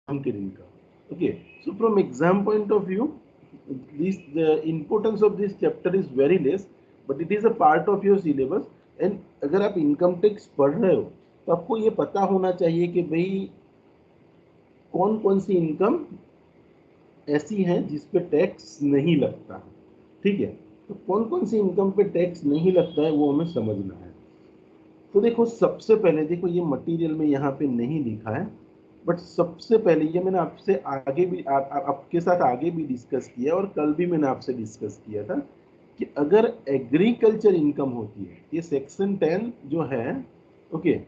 income. Okay, so from exam point of view, this the importance of this chapter is very less, but it is a part of your syllabus. And अगर आप income tax पढ़ रहे हो तो आपको ये पता होना चाहिए कि भाई कौन कौन सी इनकम ऐसी है जिस पे टैक्स नहीं लगता है। ठीक है, तो कौन कौन सी इनकम पे टैक्स नहीं लगता है वो हमें समझना है। तो देखो सबसे पहले देखो ये मटेरियल में यहाँ पे नहीं लिखा है, बट सबसे पहले ये मैंने आपसे आगे भी आपके साथ आगे भी डिस्कस किया और कल भी मैंने आपसे डिस्कस किया था कि अगर एग्रीकल्चर इनकम होती है, ये सेक्शन 10 जो है, ओके,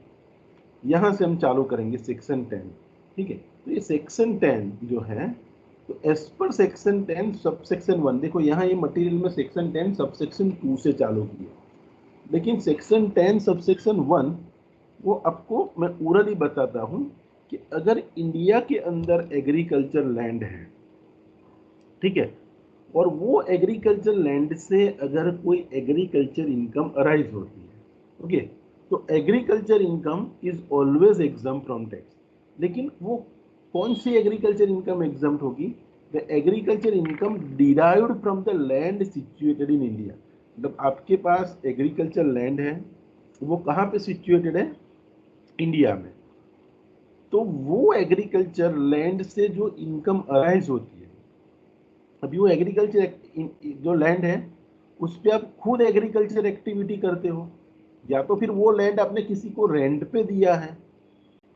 यहाँ से हम चालू करेंगे सेक्शन 10। ठीक है, तो ये सेक्शन 10 जो है, तो as per section 10 sub section 1, देखो यहाँ ये मटेरियल में सेक्शन 10 सब सेक्शन 2 से चालू किया, लेकिन सेक्शन 10 सब सेक्शन 1 वो आपको मैं ओरली बताता हूँ कि अगर इंडिया के अंदर एग्रीकल्चर लैंड है, ठीक है, और वो एग्रीकल्चर लैंड से अगर कोई एग्रीकल्चर इनकम अराइज होती है, ओके, तो agriculture income is always exempt from tax. लेकिन वो कौन सी एग्रीकल्चर इनकम एग्जाम होगी? The agriculture income derived from the land situated in India. मतलब आपके पास एग्रीकल्चर लैंड है, वो कहाँ पे सिचुएटेड है? इंडिया में। तो वो एग्रीकल्चर लैंड से जो इनकम अराइज होती है, अभी वो एग्रीकल्चर जो लैंड है उस पे आप खुद एग्रीकल्चर एक्टिविटी करते हो, या तो फिर वो लैंड आपने किसी को रेंट पे दिया है,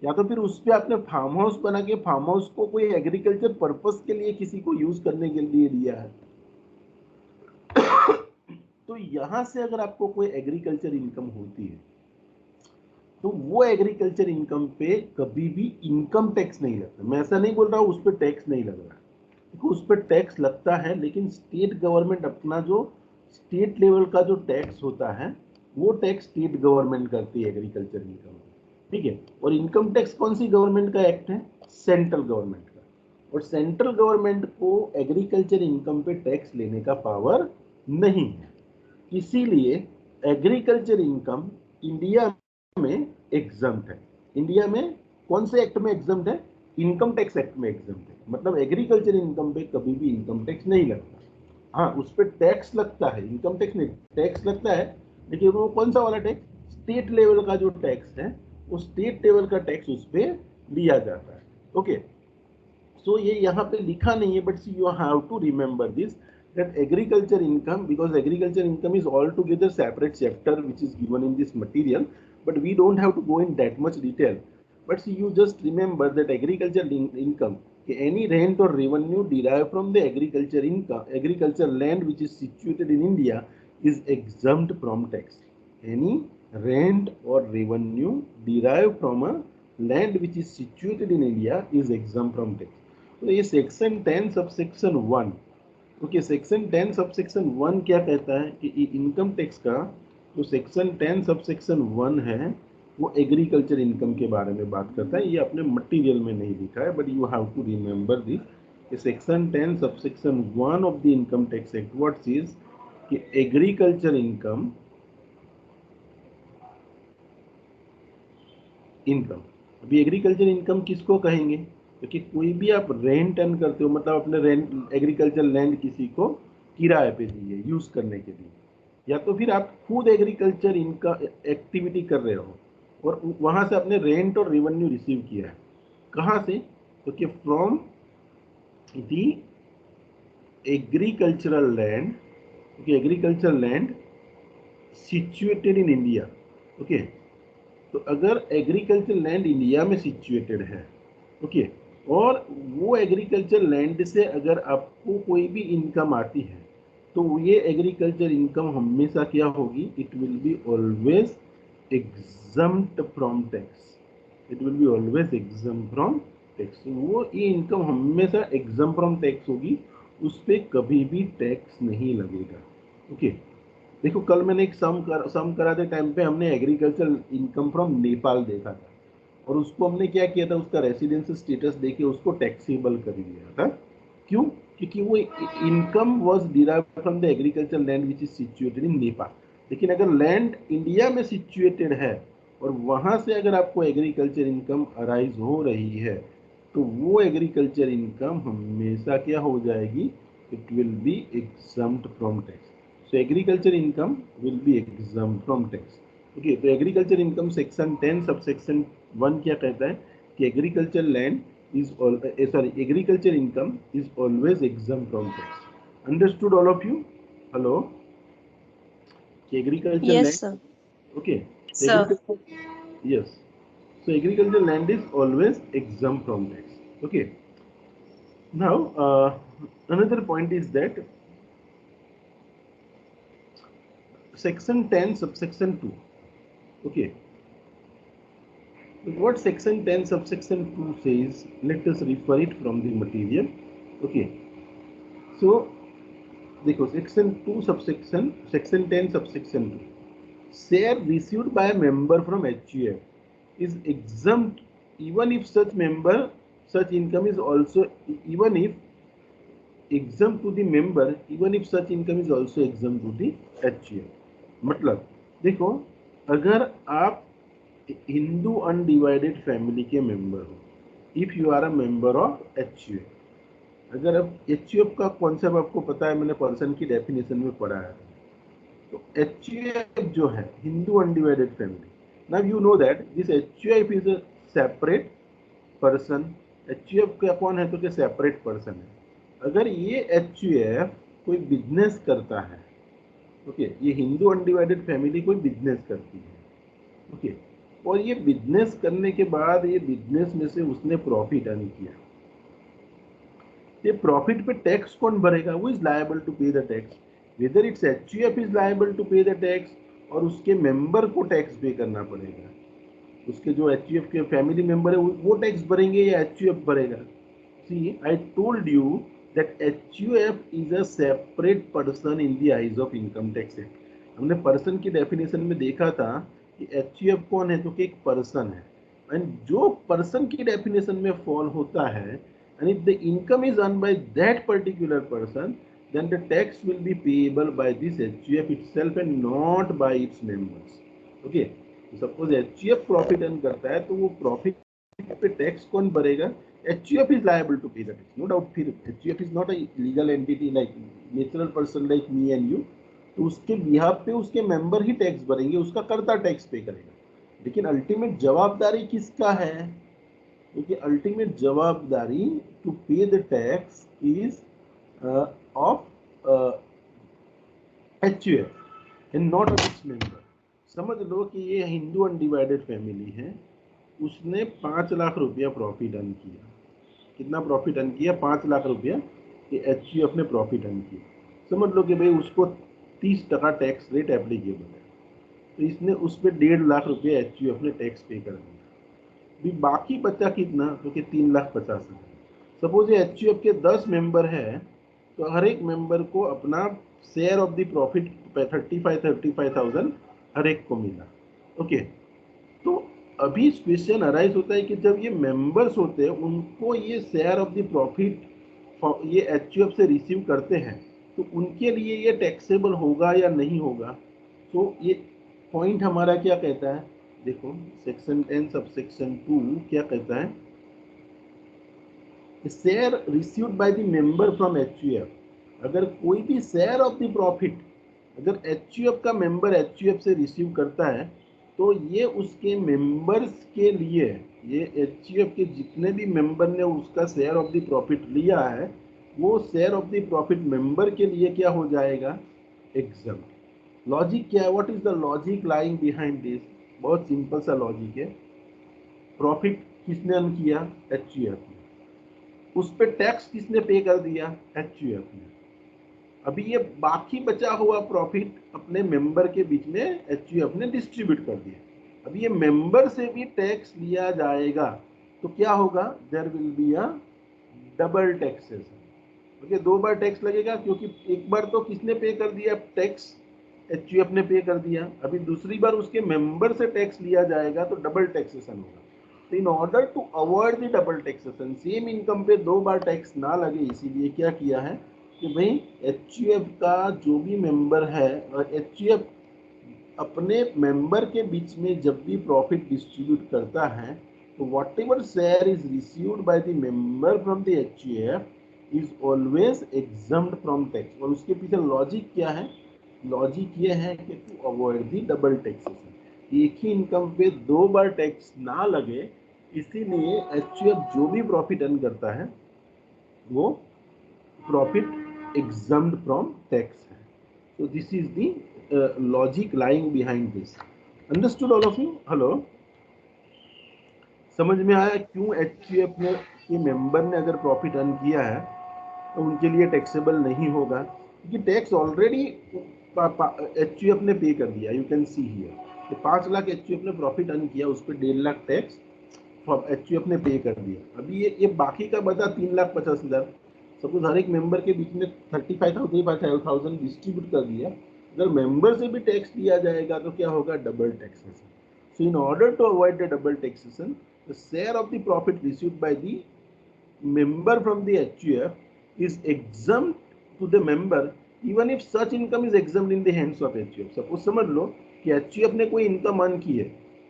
या तो फिर उस पे आपने फार्म हाउस बना के फार्म हाउस को कोई एग्रीकल्चर पर्पस के लिए किसी को यूज करने के लिए दिया है। तो यहां से अगर आपको कोई एग्रीकल्चर इनकम होती है तो वो एग्रीकल्चर इनकम पे कभी भी इनकम टैक्स नहीं लगता। मैं ऐसा नहीं बोल रहा हूँ उस पर टैक्स नहीं लग रहा, देखो उस पर टैक्स लगता है, लेकिन स्टेट गवर्नमेंट अपना जो स्टेट लेवल का जो टैक्स होता है वो टैक्स स्टेट गवर्नमेंट करती है एग्रीकल्चर इनकम। ठीक है, और इनकम टैक्स कौन सी गवर्नमेंट का एक्ट है? सेंट्रल गवर्नमेंट का। और सेंट्रल गवर्नमेंट को एग्रीकल्चर इनकम पे टैक्स लेने का पावर नहीं है, इसीलिए एग्रीकल्चर इनकम इंडिया में एग्जम्प्ट है। इंडिया में कौन से एक्ट में एग्जम्प्ट है? इनकम टैक्स एक्ट में एग्जम्प्ट है। मतलब एग्रीकल्चर इनकम पे कभी भी इनकम टैक्स नहीं लगता। हाँ, उस पर टैक्स लगता है, इनकम टैक्स नहीं, टैक्स लगता है, लेकिन वो कौन सा वाला टैक्स? स्टेट लेवल का जो टैक्स है, वो स्टेट लेवल का टैक्स उस पर लिया जाता है। ओके, so ये यहाँ पे लिखा नहीं है, but you have to remember this, that agriculture income, because agriculture income is altogether separate chapter which is given in this material, but we don't have to go in that much detail. But see, you just remember that agriculture income, any rent or revenue derived from the agriculture income, agriculture land which is situated in India is exempt from tax. Any rent or revenue derived from a land which is situated in India is exempt from tax. तो ये section 10 sub section 1, okay, section 10 sub section 1 क्या कहता है कि income tax का जो section 10 sub section 1 है वो एग्रीकल्चर इनकम के बारे में बात करता है। ये अपने मटेरियल में नहीं लिखा है, but you have to remember this. Section 10 sub section 1 of the income tax act what is कि एग्रीकल्चर इनकम इनकम, अभी एग्रीकल्चर इनकम किसको कहेंगे? क्योंकि कोई भी आप रेंट अर्न करते हो, मतलब अपने रेंट एग्रीकल्चर लैंड किसी को किराए पे दिए यूज करने के लिए, या तो फिर आप खुद एग्रीकल्चर इनकम एक्टिविटी कर रहे हो और वहां से अपने रेंट और रेवेन्यू रिसीव किया है। कहाँ से? क्योंकि फ्रॉम दी एग्रीकल्चरल लैंड, क्योंकि agriculture land situated in India. Okay, तो अगर एग्रीकल्चर लैंड इंडिया में सिचुएटेड है, ओके, और वो एग्रीकल्चर लैंड से अगर आपको कोई भी इनकम आती है तो ये एग्रीकल्चर इनकम हमेशा क्या होगी? It will be always exempt from tax. It will be always exempt from tax. वो ये इनकम हमेशा एग्जम्प्ट फ्रॉम टैक्स होगी, उस पर कभी भी टैक्स नहीं लगेगा। ओके, देखो कल मैंने एक सम कराते टाइम पे हमने एग्रीकल्चर इनकम फ्रॉम नेपाल देखा था, और उसको हमने क्या किया था, उसका रेसिडेंशियल स्टेटस देके उसको टैक्सेबल कर दिया था। क्यों? क्योंकि वो income was derived from the agriculture land which is situated in Nepal. लेकिन अगर लैंड इंडिया में सिचुएटेड है और वहां से अगर आपको एग्रीकल्चर इनकम अराइज हो रही है तो वो एग्रीकल्चर इनकम हमेशा क्या हो जाएगी, it will be exempt from tax. So agriculture income will be exempt from tax. Okay, तो agriculture income section 10 sub section 1 क्या कहता है कि agriculture land is sorry agriculture income is always exempt from tax. Understood all of you? Hello? कि agriculture Yes, land, sir. Okay, Sir. Agriculture, yes, so agricultural land is always exempt from tax. Okay, now another point is that section 10 subsection 2. Okay, what section 10 subsection 2 says, let us refer it from the material. Okay, so देखो section 2 subsection section 10 subsection 2, share received by a member from HUF is exempt even if such income is also, even if exempt to the member, even if such income is also exempt to the HUF। मतलब देखो, अगर आप Hindu undivided family के member हो, if you are a member of HUF, अगर अब HUF का concept आपको पता है, मैंने पर्सन की डेफिनेशन में पढ़ा है, तो HUF जो है Hindu undivided family, now you know that this HUF is a separate person. HUF का कौन है, तो क्या सेपरेट पर्सन है। अगर ये HUF कोई बिजनेस करता है, ओके, ये हिंदू अनडिवाइडेड फैमिली कोई बिजनेस करती है, ओके, और ये बिजनेस करने के बाद ये बिजनेस में से उसने प्रॉफिट अर्न किया, ये प्रॉफिट पे टैक्स कौन भरेगा, वो is liable to pay the tax, whether it's HUF is liable to pay the tax, और उसके मेंबर को टैक्स पे करना पड़ेगा। उसके जो HUF के फैमिली मेंबर है वो टैक्स भरेंगे या HUF भरेगा। See, I told you that HUF is a separate person in the eyes of income tax act. हमने पर्सन की डेफिनेशन में देखा था कि HUF कौन है, तो कि एक पर्सन है, एंड जो पर्सन की डेफिनेशन में फॉल होता है, and if the income is earned by that particular person, then the tax will be payable by this HUF itself and not by its members। okay, suppose HUF profit earn करता है, तो वो profit पे tax कौन भरेगा, HUF is liable to pay the tax, no doubt. फिर HUF is not a legal entity like natural person like me and you, तो उसके बिहाफ पे उसके मेंबर ही टैक्स भरेंगे, उसका कर्ता टैक्स पे करेगा, लेकिन अल्टीमेट जवाबदारी किसका है, क्योंकि अल्टीमेट जवाबदारी to pay the tax is of HUF and not of its member. समझ लो कि ये हिंदू अनडिवाइडेड फैमिली है, उसने 5 लाख रुपया प्रॉफिट अर्न किया। कितना प्रॉफिट अर्न किया, 5 लाख रुपया, ये HUF ने प्रॉफिट अर्न किया। समझ लो कि भाई उसको 30% टैक्स रेट एप्लीकेबल है, तो इसने उस पर 1.5 लाख रुपया HUF ने टैक्स पे कर दिया। भी बाकी बचा कितना, तो कि 3,50,000। सपोज ये HUF के 10 मेंबर है, तो हर एक मेंबर को अपना शेयर ऑफ द प्रॉफिट 35,000 हर एक को मिला। ओके, तो अभी क्वेश्चन अराइज होता है कि जब ये मेंबर्स होते हैं, उनको ये शेयर ऑफ द प्रॉफिट ये HUF से रिसीव करते हैं, तो उनके लिए ये टैक्सेबल होगा या नहीं होगा। तो ये पॉइंट हमारा क्या कहता है, देखो सेक्शन 10 सब सेक्शन 2 क्या कहता है, share received by the member from HUF। अगर कोई भी शेयर ऑफ द प्रॉफिट अगर HUF का मेंबर HUF से रिसीव करता है, तो ये उसके मेंबर्स के लिए, ये HUF के जितने भी मेंबर ने उसका शेयर ऑफ द प्रॉफिट लिया है, वो share of the profit member के लिए क्या हो जाएगा, एग्जम्प्ट। लॉजिक क्या है, what is the logic lying behind this, बहुत सिंपल सा लॉजिक है। प्रॉफिट किसने अर्न किया, HUF ने, उस पे टैक्स किसने पे कर दिया, HUF ने। अभी ये बाकी बचा हुआ प्रॉफिट अपने मेंबर के बीच में HUF ने डिस्ट्रीब्यूट कर दिया। अभी ये मेंबर से भी टैक्स लिया जाएगा, तो क्या होगा, there will be a double taxation. Okay, 2 बार टैक्स लगेगा, क्योंकि एक बार तो किसने पे कर दिया टैक्स, HUF ने पे कर दिया, अभी दूसरी बार उसके मेंबर से टैक्स लिया जाएगा, तो डबल टैक्सेशन होगा। तो in order to avoid the double taxation, same income पे 2 बार टैक्स ना लगे, इसीलिए क्या किया है कि भाई HUF का जो भी मेंबर है, और HUF अपने मेंबर के बीच में जब भी प्रॉफिट डिस्ट्रीब्यूट करता है, So whatever share is received by the member from the HUF is always exempt from tax. और उसके पीछे लॉजिक क्या है? लॉजिक ये है कि to avoid the double taxation, एक ही इनकम पे दो बार टैक्स ना लगे, इसीलिए HUF जो भी प्रॉफिट अर्न करता है वो प्रॉफिट एग्जम्प्ट फ्रॉम टैक्स है. So this is the logic lying behind this. Understood all of you? Hello, समझ में आया क्यों HUF ने के मेंबर ने अगर प्रॉफिट अर्न किया है तो उनके लिए टैक्सेबल नहीं होगा, क्योंकि टैक्स ऑलरेडी HUF ने पे कर दिया. You can see here 5 lakh HUF ने प्रॉफिट अर्न किया, उस पर 1.5 लाख टैक्स HUF ने पे कर दिया. अभी ये बाकी का बचा 3,50,000. सपोज हर एक मेंबर के बीच में 35,000 डिस्ट्रीब्यूट कर दिया. अगर मेंबर से भी टैक्स दिया जाएगा तो क्या होगा? Double taxation. So in order to avoid the double taxation, the share of the profit received by the member from the HUF is exempt to the member even if such income is exempt in the hands of HUF. Suppose समझ लो कि HUF ने कोई income earn की है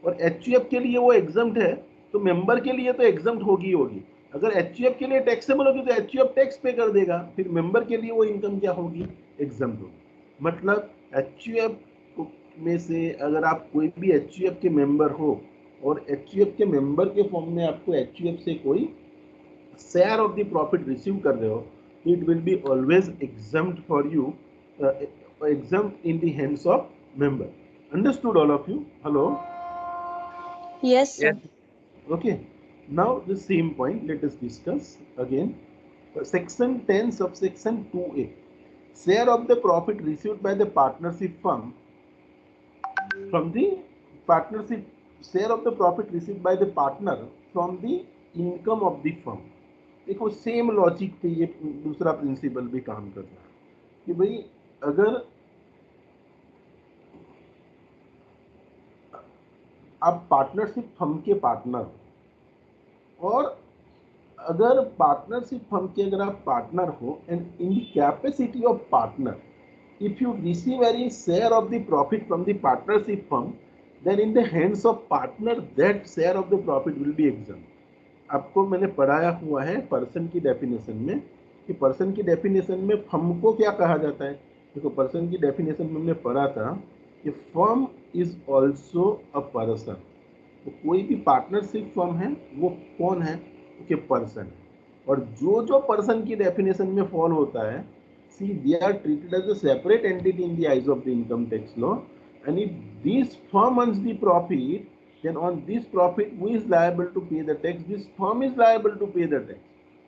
और HUF के लिए वो एग्जम्प्ट है, तो मेंबर के लिए तो एग्जम्प्ट होगी होगी. अगर HUF के लिए टैक्सेबल होगी तो HUF टैक्स पे कर देगा, फिर मेंबर के लिए वो इनकम क्या होगी? एग्जम्प्ट होगी. मतलब HUF में से अगर आप कोई भी HUF के मेंबर हो और HUF के मेंबर के फॉर्म में आपको HUF से कोई share of the profit receive कर रहे हो, it will be always exempt for you, exempt in the hands of member. Understood all of you? Hello? Yes, sir. Okay. Now the same point let us discuss again. Section 10 subsection 2A. Share of the profit received by the partnership firm from the partnership, share of the profit received by the partner from the income of the firm. देखो same logic पे ये दूसरा principal भी काम कर रहा है कि भाई अगर आप पार्टनरशिप फर्म के पार्टनर, और अगर पार्टनरशिप फर्म के अगर आप पार्टनर हो and in the capacity of partner, if you receive any share of the profit from the partnership firm, then in the hands of partner that share of the profit will be exempt. आपको मैंने पढ़ाया हुआ है person की definition में कि person की definition में फर्म को क्या कहा जाता है. देखो पर्सन की डेफिनेशन में हमने पढ़ा था कि firm is also a person. तो कोई भी पार्टनरशिप फर्म है वो कौन है? कि पर्सन है. और जो जो पर्सन की डेफिनेशन में फॉल होता है, see they are treated as a separate entity in the eyes of the income tax law. And if this firm earns the profit, then on this profit who is liable to pay the tax? This firm is liable to pay the tax.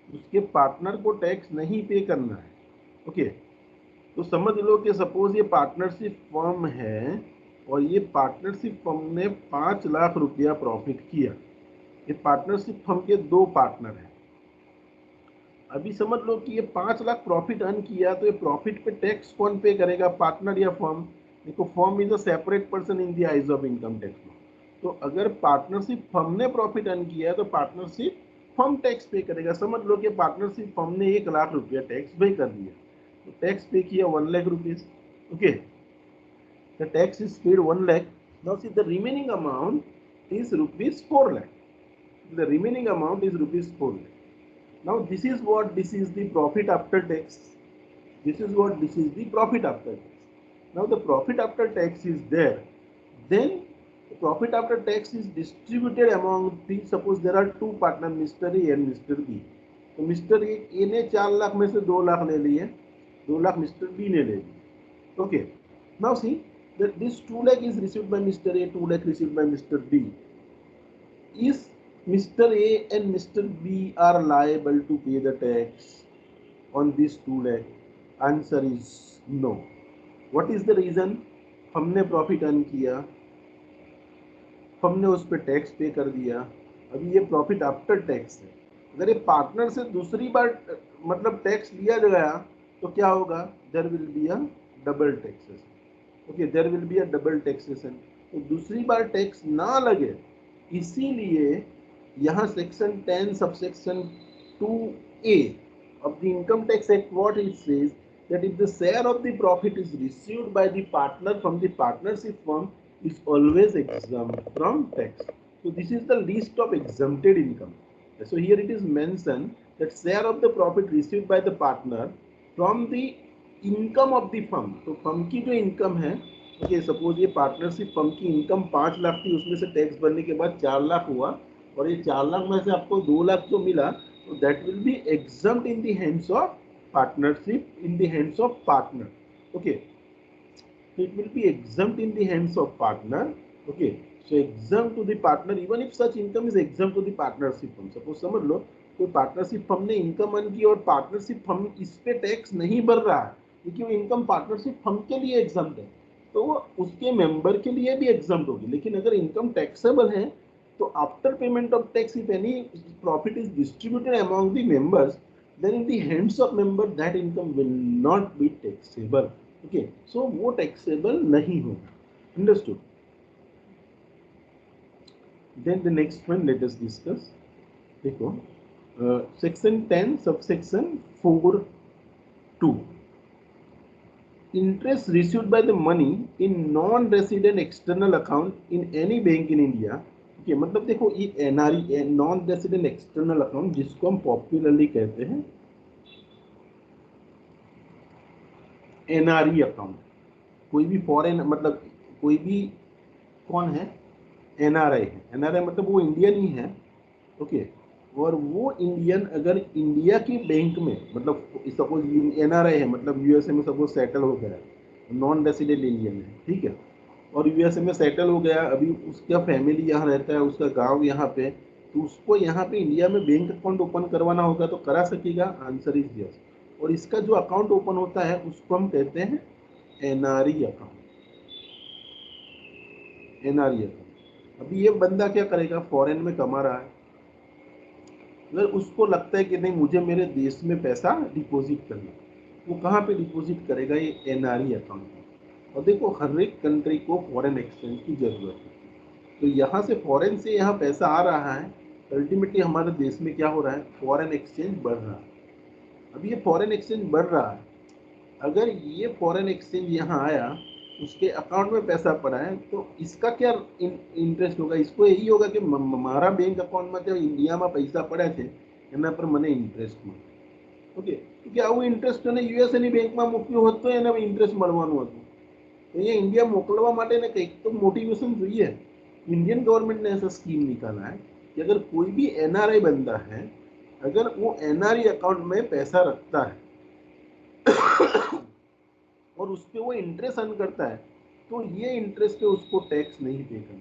उसके partner को tax नहीं पे करना है. Okay, तो समझ लो कि suppose ये पार्टनरशिप फर्म है और ये पार्टनरशिप फर्म ने 5 लाख रुपया प्रॉफिट किया. ये पार्टनरशिप फर्म के 2 पार्टनर हैं. अभी समझ लो कि ये 5 लाख प्रॉफिट अर्न किया, तो ये प्रॉफिट पे टैक्स कौन पे करेगा? पार्टनर या फर्म? देखो firm is a separate person in the eyes of income tax. तो अगर पार्टनरशिप फर्म ने प्रॉफिट अर्न किया है तो पार्टनरशिप फर्म टैक्स पे करेगा. समझ लो कि पार्टनरशिप फर्म ने 1 लाख रुपया टैक्स पे कर दिया, तो टैक्स पे किया 1 lakh rupees. Okay, the tax is paid 1 lakh. Now see the remaining amount is rupees 4 lakh. The remaining amount is rupees 4 lakh. Now this is what, this is the profit after tax. This is what, this is the profit after tax. Now the profit after tax is there, then profit after tax is distributed among the, suppose there are 2 partner Mr. A and Mr. B. तो Mr. A ने 4 लाख में से 2 लाख ले लिए, 2 lakh Mr. B ने ले लिए. Okay, now see that this 2 lakh is received by Mr. A, 2 lakh received by Mr. B. Is Mr. A and Mr. B are liable to pay the tax on this 2 lakh? Answer is no. What is the reason? हमने profit earn किया, हमने उस पर tax पे कर दिया. अभी ये प्रॉफिट आफ्टर टैक्स है. अगर ये पार्टनर से दूसरी बार मतलब टैक्स लिया गया तो क्या होगा? There will be a double taxation. Okay, there will be a double taxation. तो दूसरी बार टैक्स ना लगे, इसीलिए यहाँ section 10 subsection 2A of the income tax act, what it says, that if the share of the profit is received by the partner from the partnership firm, is always exempt from tax. So this is the list of exempted income. So here it is mentioned that share of the profit received by the partner from the income of the firm. तो firm की जो income है, okay suppose ये partnership firm की income 5 lakh थी, उसमें से tax भरने के बाद 4 लाख हुआ, और ये 4 लाख में से आपको 2 लाख जो मिला, तो that will be exempt in the hands of partnership, in the hands of partner. Okay, so it will be exempt in the hands of partner. Okay, so exempt to the partner even if such income is exempt to the partnership firm. Suppose समझ लो कोई partnership firm ने income earn की और partnership firm इस पे tax नहीं भर रहा है क्योंकि वो इनकम पार्टनरशिप फर्म के लिए एग्जम्प्ट है, तो वो उसके मेंबर के लिए भी एग्जम्प्ट होगी. लेकिन अगर इनकम टैक्सेबल है तो after payment of tax if any profit is distributed among the members, then in the hands of member that income will not be taxable. Okay, so वो taxable नहीं होगा. Understood? Then the next one let us discuss. देखो section 10 subsection 4(2) interest received by the money in non-resident external account in any bank in India. Okay, मतलब देखो ये NRE non resident external account जिसको हम popularly कहते हैं NRE account. कोई भी फॉरेन मतलब कोई भी कौन है NRI है. NRI मतलब वो इंडियन ही है. ओके, और वो इंडियन अगर इंडिया की बैंक में मतलब सपोज NRI है मतलब USA में सपोज सेटल हो गया, नॉन रेसिडेंट इंडियन है, ठीक है, और USA में सेटल हो गया, अभी उसका फैमिली यहाँ रहता है, उसका गांव यहाँ पे, तो उसको यहाँ पे इंडिया में बैंक अकाउंट ओपन करवाना होगा तो करा सकेगा. Answer is yes. और इसका जो अकाउंट ओपन होता है उसको हम कहते हैं NRE अकाउंट. NRE account. अभी ये बंदा क्या करेगा, फॉरेन में कमा रहा है, अगर उसको लगता है कि नहीं मुझे मेरे देश में पैसा डिपॉजिट करना, वो कहाँ पे डिपॉजिट करेगा, ये NRE अकाउंट में. और देखो हर एक कंट्री को फॉरेन एक्सचेंज की जरूरत है, तो यहाँ से फॉरेन से यहाँ पैसा आ रहा है, अल्टीमेटली हमारे देश में क्या हो रहा है, फॉरेन एक्सचेंज बढ़ रहा है. अभी ये फॉरेन एक्सचेंज बढ़ रहा है, अगर ये फॉरेन एक्सचेंज यहाँ आया, उसके अकाउंट में पैसा पड़ा है, तो इसका क्या इंटरेस्ट होगा, इसको यही होगा कि हमारा बैंक अकाउंट में जब इंडिया में पैसा પડ્યા છે એના પર મને ઇન્ટરેસ્ટ મળે. ઓકે, કે આવું ઇન્ટરેસ્ટ અને યુએસ ની બેંકમાં મૂક્યું હોત તો એને ઇન્ટરેસ્ટ મળવાનું હતું. तो ये इंडिया मोकलवा माटे ने एक तो मोटिवेशन चाहिए. इंडियन गवर्नमेंट ने ऐसा स्कीम निकाला है कि अगर कोई भी NRI बंदा है, अगर वो NRE अकाउंट में पैसा रखता है और उस पर वो इंटरेस्ट अर्न करता है, तो ये इंटरेस्ट पे उसको टैक्स नहीं पे करना.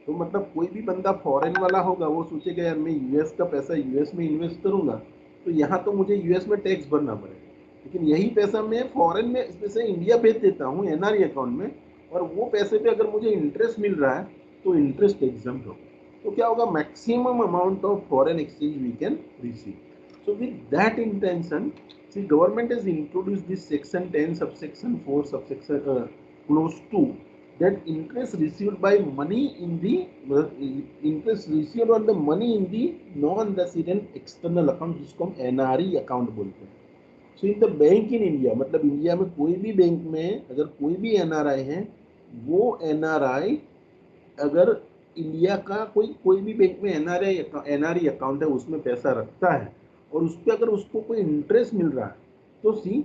तो मतलब कोई भी बंदा फॉरेन वाला होगा, वो सोचेगा यार मैं यूएस का पैसा यूएस में इन्वेस्ट करूंगा तो यहाँ तो मुझे यूएस में टैक्स भरना पड़ेगा, लेकिन यही पैसा मैं फॉरेन में जैसे इंडिया भेज देता हूँ NRE अकाउंट में, और वो पैसे पे अगर मुझे इंटरेस्ट मिल रहा है तो इंटरेस्ट एग्जम्प्ट होगा. तो क्या होगा, maximum amount of foreign exchange we can receive. So with that intention, see government has introduced this section 10 subsection 4 subsection clause 2 that interest received by money in the interest received on the money in the non-resident external account जिसको हम NRE account बोलते हैं. So in the bank in India मतलब India में कोई भी bank में अगर कोई भी NRI है, वो NRI अगर इंडिया का कोई भी बैंक में NRE अकाउंट है उसमें पैसा रखता है और उस पर अगर उसको कोई इंटरेस्ट मिल रहा है, तो see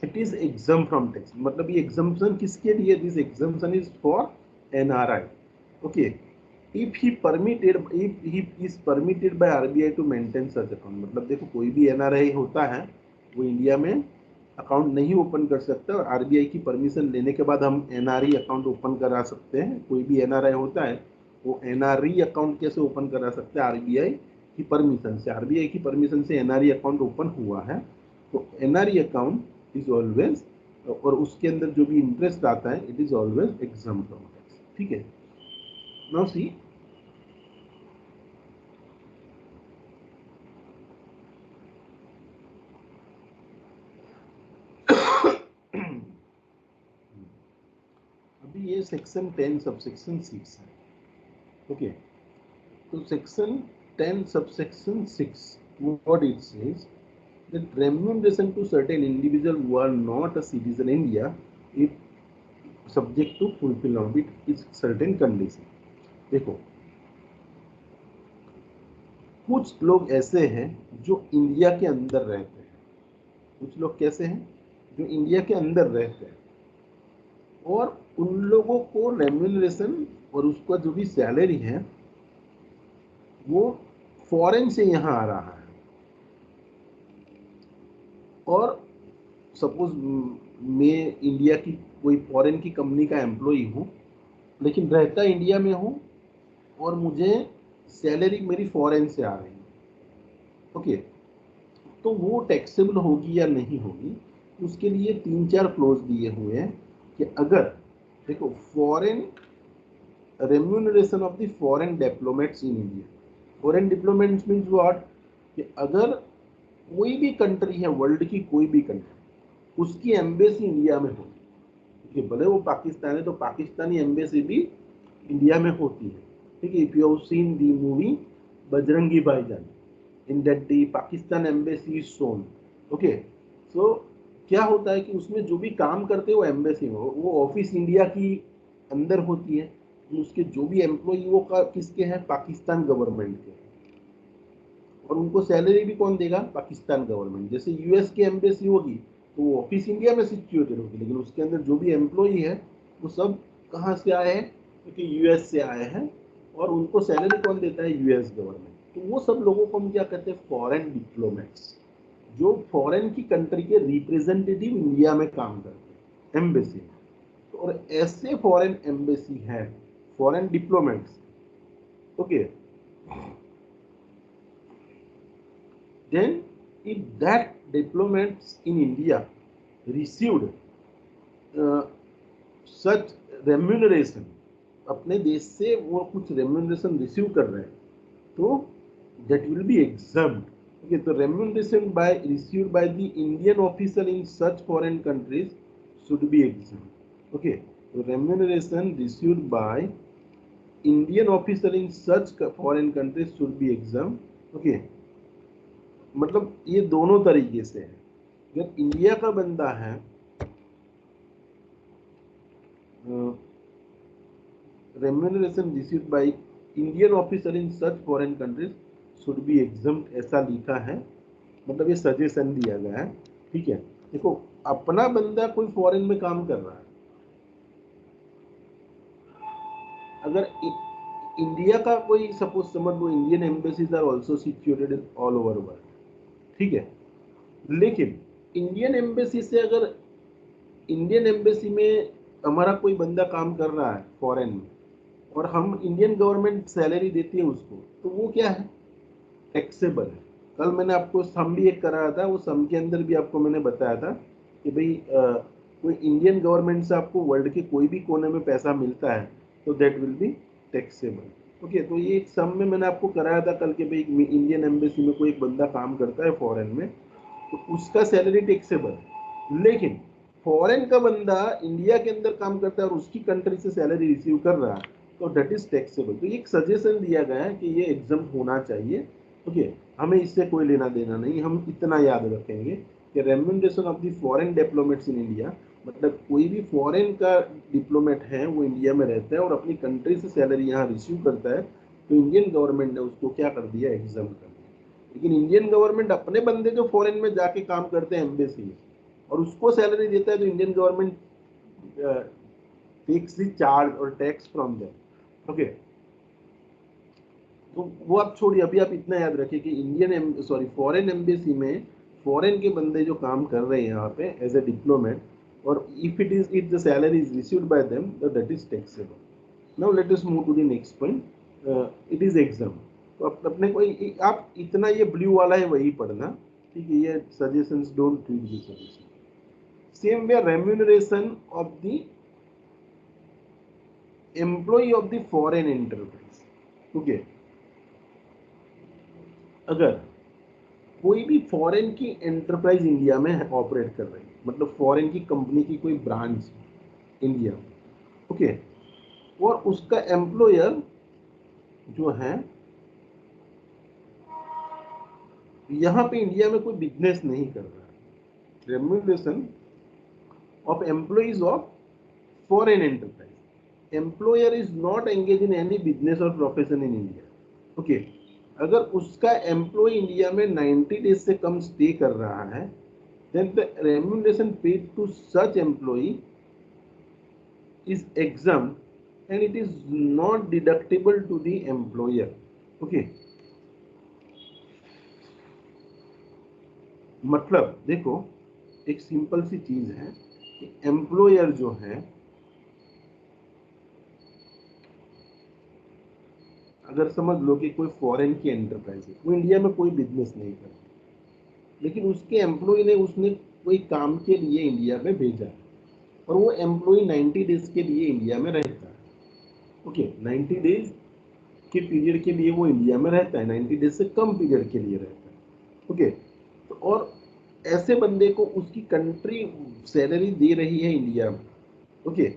it is exempt from tax. मतलब ये एग्जम्पशन किसके लिए, this exemption is for NRI. Okay, if he is permitted by RBI to maintain such account. मतलब देखो कोई भी NRI होता है वो इंडिया में अकाउंट नहीं ओपन कर सकता, और RBI की परमिशन लेने के बाद हम NRE अकाउंट ओपन करा सकते हैं. कोई भी NRI होता है वो NRE अकाउंट कैसे ओपन करा सकते हैं, RBI की परमिशन से. RBI की परमिशन से NRE अकाउंट ओपन हुआ है, तो NRE अकाउंट इज ऑलवेज, और उसके अंदर जो भी इंटरेस्ट आता है it is always exempt from tax. ठीक है, नाउ सी अभी ये सेक्शन 10 सबसेक्शन 6 है. ओके, तो section 10 subsection 6 what it says that remuneration to certain individual who are not a citizen India it subject to fulfill of it is certain condition. देखो कुछ लोग ऐसे हैं जो इंडिया के अंदर रहते हैं, कुछ लोग कैसे हैं जो इंडिया के अंदर रहते हैं, और उन लोगों को रेम्यूनरेशन और उसका जो भी सैलरी है वो फॉरेन से यहाँ आ रहा है। और सपोज मैं इंडिया की कोई फॉरेन की कंपनी का एम्प्लॉई हूँ, लेकिन रहता इंडिया में हूँ, और मुझे सैलरी मेरी फॉरेन से आ रही है, ओके, तो वो टैक्सेबल होगी या नहीं होगी, उसके लिए 3-4 क्लोज दिए हुए हैं कि अगर देखो foreign remuneration of the foreign diplomats in India, foreign diplomats means what, कि अगर कोई भी कंट्री है, वर्ल्ड की कोई भी कंट्री, उसकी एम्बेसी इंडिया में होगी, ठीक है, भले वो पाकिस्तान है तो पाकिस्तानी एम्बेसी भी इंडिया में होती है, ठीक है। If you have seen the movie Bajrangi Bhaijaan, in that the Pakistan embassy is shown, okay. So क्या होता है कि उसमें जो भी काम करते हैं वो एम्बेसी में, वो ऑफिस इंडिया की अंदर होती है, उसके जो भी एम्प्लॉई वो का किसके हैं, पाकिस्तान गवर्नमेंट के, और उनको सैलरी भी कौन देगा, पाकिस्तान गवर्नमेंट। जैसे यूएस की एम्बेसी होगी तो वो ऑफिस इंडिया में सिचुएटेड होगी, लेकिन उसके अंदर जो भी एम्प्लॉई है वो सब कहाँ से आए हैं, क्योंकि यूएस से आए हैं, और उनको सैलरी कौन देता है, यूएस गवर्नमेंट। तो वो सब लोगों को हम क्या कहते हैं, फॉरेन डिप्लोमेट्स, जो फॉरेन की कंट्री के रिप्रेजेंटेटिव इंडिया में काम करते हैं एम्बेसी में। और ऐसे फॉरेन एम्बेसी है, foreign diplomats, okay. Then, if that diplomats in India received uh, such remuneration, अपने देश से वो कुछ रेम्यूनरेशन रिसीव कर रहे हैं, तो that will be exempt. Okay, तो remuneration by received by the Indian official in such foreign countries should be exempt. Okay, तो remuneration received by Indian official in such foreign countries should be exempt. Okay, मतलब ये दोनों तरीके से है। जब India का बंदा है, remuneration received by Indian officer in such foreign countries should be exempt, ऐसा लिखा है, मतलब ये सजेशन दिया गया है, ठीक है। देखो अपना बंदा कोई फॉरेन में काम कर रहा है, अगर इंडिया का कोई सपोज समझ लो, Indian embassies are also situated in all over world, ठीक है, लेकिन इंडियन एम्बेसी से अगर इंडियन एम्बेसी में हमारा कोई बंदा काम कर रहा है फॉरेन में, और हम इंडियन गवर्नमेंट सैलरी देती है उसको, तो वो क्या है, टैक्सेबल है। कल मैंने आपको सम भी एक कराया था, वो सम के अंदर भी आपको मैंने बताया था कि भाई कोई इंडियन गवर्नमेंट से आपको वर्ल्ड के कोई भी कोने में पैसा मिलता है तो that will be taxable. Okay, तो ये एक सम में मैंने आपको कराया था कल के भाई इंडियन एम्बेसी में कोई एक बंदा काम करता है फॉरेन में, तो उसका सैलरी टैक्सेबल है। लेकिन फॉरेन का बंदा इंडिया के अंदर काम करता है और उसकी कंट्री से सैलरी रिसीव कर रहा है, तो दैट इज टैक्सेबल। तो ये एक सजेशन दिया गया है कि ये एग्जाम होना चाहिए, ओके। हमें इससे कोई लेना देना नहीं, हम इतना याद रखेंगे कि remuneration of the foreign diplomats in India, मतलब कोई भी फॉरेन का डिप्लोमेट है वो इंडिया में रहता है और अपनी कंट्री से सैलरी यहाँ रिसीव करता है, तो इंडियन गवर्नमेंट ने उसको क्या कर दिया, एग्जाम कर दिया। लेकिन इंडियन गवर्नमेंट अपने बंदे जो फॉरेन में जाके काम करते हैं एम्बेसी में, और उसको सैलरी देता है, तो Indian government takes the charge और टैक्स फ्रॉम देम, ओके। तो वो आप छोड़िए, अभी आप इतना याद रखिए कि इंडियन सॉरी फॉरेन एम्बेसी में फॉरेन के बंदे जो काम कर रहे हैं यहाँ पे एज ए डिप्लोमेट, और if the salary is received by them तो that is taxable. Now let us move to the next point, it is exempt. तो अपने को आप इतना ये ब्लू वाला है वही पढ़ना, ठीक है, ये suggestions don't read this suggestion. Same way remuneration of the employee of the foreign enterprise, okay. अगर कोई भी फॉरेन की एंटरप्राइज इंडिया में ऑपरेट कर रही है, मतलब फॉरेन की कंपनी की कोई ब्रांच इंडिया में, ओके, और उसका एम्प्लॉयर जो है यहाँ पे इंडिया में कोई बिजनेस नहीं कर रहा है, remuneration of employees of foreign enterprise, employer is not engage in any business और प्रोफेशन इन इंडिया, ओके। अगर उसका एम्प्लॉय इंडिया में 90 डेज से कम स्टे कर रहा है, then the remuneration paid to such employee is exempt and it is not deductible to the employer. Okay, मतलब देखो एक सिंपल सी चीज है कि एम्प्लॉयर जो है, अगर समझ लो कि कोई फॉरेन की एंटरप्राइज है, वो इंडिया में कोई बिजनेस नहीं करती, लेकिन उसके एम्प्लॉय ने उसने कोई काम के लिए इंडिया में भेजा है और वो एम्प्लॉय 90 डेज के लिए इंडिया में रहता है। ओके, 90 डेज के पीरियड के लिए वो इंडिया में रहता है, 90 डेज से कम पीरियड के लिए रहता है। ओके, तो और ऐसे बंदे को उसकी कंट्री सैलरी दे रही है इंडिया में। ओके,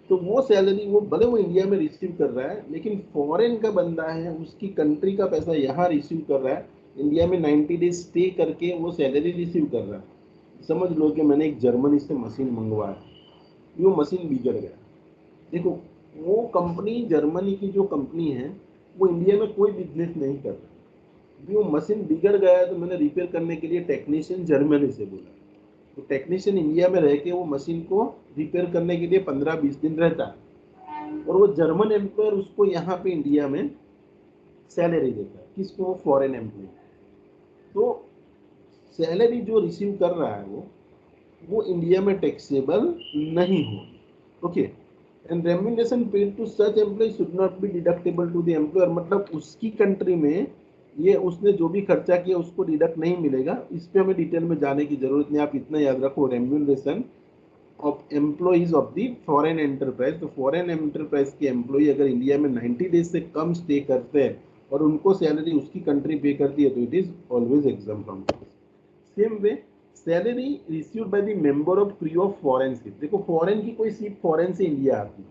तो वो सैलरी वो भले वो इंडिया में रिसीव कर रहा है, लेकिन फॉरेन का बंदा है, उसकी कंट्री का पैसा यहाँ रिसीव कर रहा है, इंडिया में 90 डेज स्टे करके वो सैलरी रिसीव कर रहा है। समझ लो कि मैंने एक जर्मनी से मशीन मंगवाया, वो मशीन बिगड़ गया। देखो, वो कंपनी, जर्मनी की जो कंपनी है, वो इंडिया में कोई बिजनेस नहीं कर रही। वो मशीन बिगड़ गया है तो मैंने रिपेयर करने के लिए टेक्नीशियन जर्मनी से बोला, तो टेक्नीशियन इंडिया में रह के वो मशीन को रिपेयर करने के लिए 15-20 दिन रहता है और वो जर्मन एम्प्लॉयर उसको यहाँ पे इंडिया में सैलरी देता है। किसको? Foreign employee. तो सैलरी जो रिसीव कर रहा है वो इंडिया में टैक्सेबल नहीं होगी। Okay, and remuneration paid to such employee should not be deductible to the employer, मतलब उसकी कंट्री में ये उसने जो भी खर्चा किया उसको डिडक्ट नहीं मिलेगा। इस पे हमें डिटेल में जाने की जरूरत नहीं, आप इतना याद रखो, remuneration of employees of the foreign enterprise. तो फॉरेन एंटरप्राइज के एम्प्लॉय अगर इंडिया में 90 डेज से कम स्टे करते हैं और उनको सैलरी उसकी कंट्री पे करती है, तो it is always exempt from tax. Same way salary received by the member of crew of foreign ship. देखो, फॉरेन की कोई शिप फॉरेन से इंडिया आती है,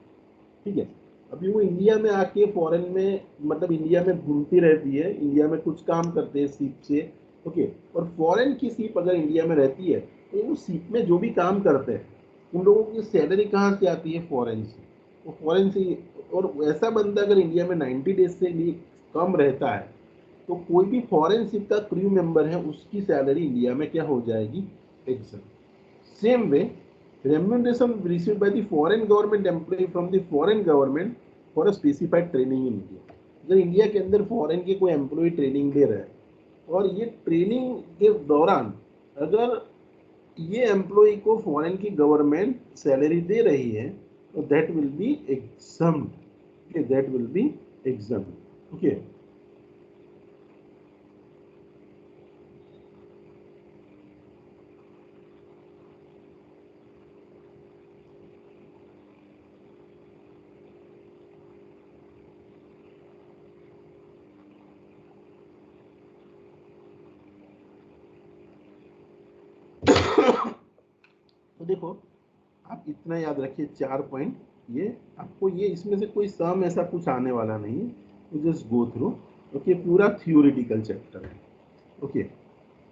ठीक है, अभी वो इंडिया में आके फॉरेन में, मतलब इंडिया में घूमती रहती है, इंडिया में कुछ काम करते हैं शिप से। ओके, और फॉरेन की शिप अगर इंडिया में रहती है तो वो शिप में जो भी काम करते हैं उन लोगों की सैलरी कहाँ से आती है? फॉरेन से। वो फॉरेन से। और ऐसा बंदा अगर इंडिया में 90 डेज से भी कम रहता है तो कोई भी फॉरेन शिप का क्रू मेंबर है उसकी सैलरी इंडिया में क्या हो जाएगी? Exam. Same way, remuneration received by the foreign government employee from the foreign government for a specified training in India. अगर इंडिया के अंदर फॉरेन के कोई एम्प्लॉय ट्रेनिंग ले रहा है और ये ट्रेनिंग के दौरान अगर ये एम्प्लॉय को फॉरेन की गवर्नमेंट सैलरी दे रही है तो that will be exempt. Okay, that will be exempt. Okay, तो देखो, आप इतना याद रखिए 4 पॉइंट, ये आपको, ये इसमें से कोई सम ऐसा कुछ आने वाला नहीं है, तो जस्ट गो थ्रू। ओके, पूरा थियोरिटिकल चैप्टर है। ओके,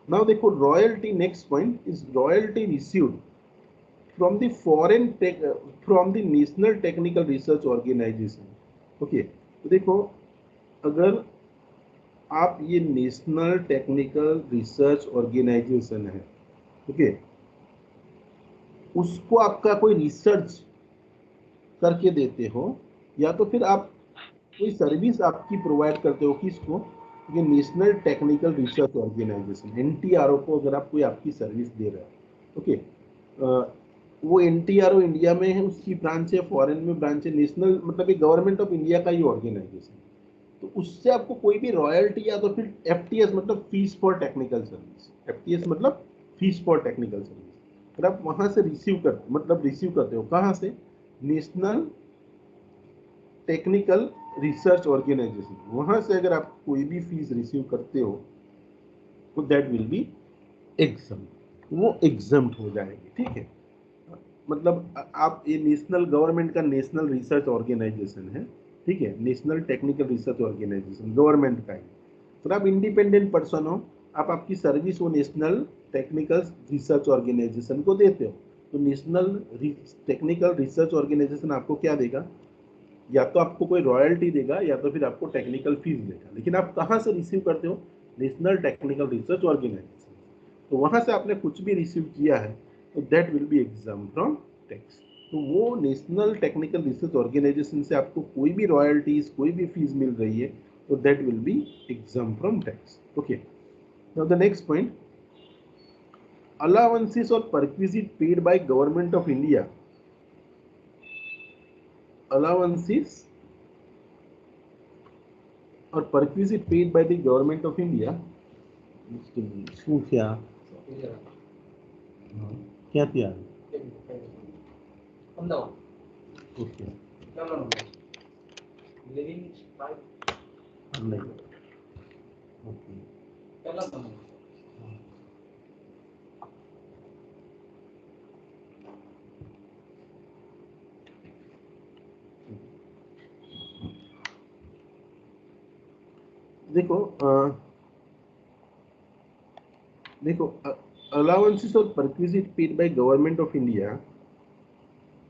नाउ देखो royalty, next point is royalty received from the foreign from the national technical research organization. Okay, तो देखो, अगर आप ये नेशनल टेक्निकल रिसर्च ऑर्गेनाइजेशन है, ओके, उसको आपका कोई रिसर्च करके देते हो या तो फिर आप कोई सर्विस आपकी प्रोवाइड करते हो, किसको? ये national technical research organization, NTRO को अगर आप कोई आपकी सर्विस दे रहे हो। ओके, वो एनटीआरओ इंडिया में है, उसकी ब्रांच है, फॉरेन में ब्रांच है, नेशनल मतलब ये गवर्नमेंट ऑफ इंडिया का ही ऑर्गेनाइजेशन। तो उससे आपको कोई भी रॉयल्टी या तो फिर एफटीएस मतलब fees for technical service, FTS मतलब फीस फॉर टेक्निकल सर्विस, फिर आप वहां से रिसीव करते, मतलब रिसीव करते हो कहाँ से? National technical research organization. वहां से अगर आप कोई भी फीस रिसीव करते हो तो दैट विल बी एग्जम, वो एग्जम्प्ट हो जाएगी। ठीक है, मतलब आप, ये नेशनल गवर्नमेंट का नेशनल रिसर्च ऑर्गेनाइजेशन है, ठीक है, national technical research organization government का ही। फिर आप इंडिपेंडेंट पर्सन हो, आप आपकी सर्विस वो नेशनल टेक्निकल रिसर्च ऑर्गेनाइजेशन को देते हो, तो नेशनल टेक्निकल रिसर्च ऑर्गेनाइजेशन आपको क्या देगा? या तो आपको कोई रॉयल्टी देगा या तो फिर आपको टेक्निकल फीस देगा। लेकिन आप कहाँ से रिसीव करते हो? National technical research organization. तो वहां से आपने कुछ भी रिसीव किया है तो that will B exam from tax. तो वो नेशनल टेक्निकल रिसर्च ऑर्गेनाइजेशन से आपको कोई भी रॉयल्टीज, कोई भी फीस मिल रही है तो that will B exam from tax. Okay, now the next point, allowances or perquisite paid by government of India, allowances or perquisite paid by the government of India, શું થયા? ક્યાંથી આવે? ઓકે, નહીં, ઓકે, देखो देखो allowances or perquisite paid by government of India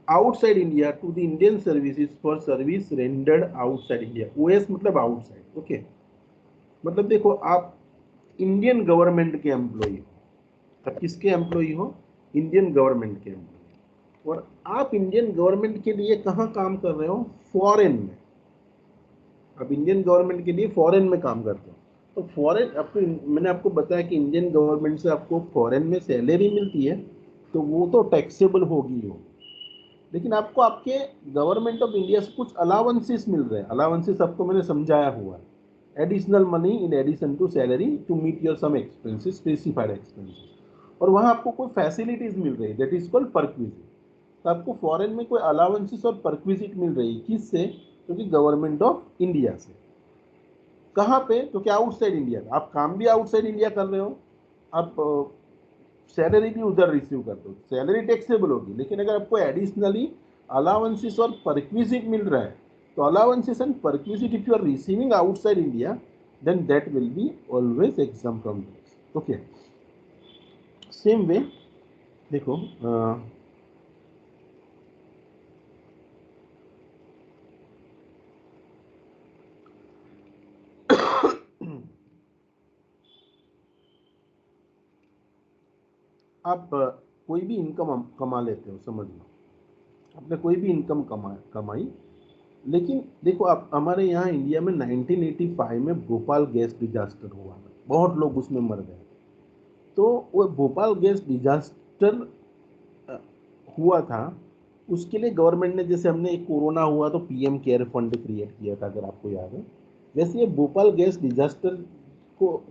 outside India to the Indian services for service rendered outside India। OS मतलब outside। Okay, मतलब देखो आप इंडियन गवर्नमेंट के एम्प्लॉई हो। आप किसके एम्प्लॉई हो? इंडियन गवर्नमेंट के एम्प्लॉई। और आप इंडियन गवर्नमेंट के लिए कहाँ काम कर रहे हो? फॉरेन में। आप इंडियन गवर्नमेंट के लिए फॉरेन में काम करते हो। तो फॉरेन, आपको मैंने आपको बताया कि इंडियन गवर्नमेंट से आपको फॉरेन में सैलरी मिलती है तो वो तो टैक्सेबल होगी हो। लेकिन आपको आपके गवर्नमेंट ऑफ इंडिया से कुछ अलाउंसेस मिल रहे हैं। अलाउंसेस आपको मैंने समझाया हुआ है, additional money in addition to salary to meet your some expenses, specified expenses. और वहाँ आपको कोई फैसिलिटीज मिल रही है, दैट इज कॉल्ड परक्विजिट। तो आपको फॉरेन में कोई अलाउंसेस और परक्विजिट मिल रही है, किससे? क्योंकि गवर्नमेंट ऑफ इंडिया से। कहाँ पे? क्योंकि आउटसाइड इंडिया, आप काम भी आउटसाइड इंडिया कर रहे हो, आप सैलरी भी उधर रिसीव करते हो, सैलरी टैक्सेबल होगी। लेकिन अगर आपको एडिशनली अलाउंसेस और परक्विजिट मिल रहा है तो allowances and perquisite if you are receiving outside India then that will be always exempt from tax. Okay, same way देखो आप कोई भी इनकम कमा लेते हो, समझ लो आपने कोई भी इनकम कमाई। लेकिन देखो आप, हमारे यहाँ इंडिया में 1985 में भोपाल गैस डिजास्टर हुआ था, बहुत लोग उसमें मर गए। तो वो भोपाल गैस डिजास्टर हुआ था, उसके लिए गवर्नमेंट ने, जैसे हमने एक कोरोना हुआ तो पीएम केयर फंड क्रिएट किया था, अगर आपको याद है, वैसे ये भोपाल गैस डिजास्टर को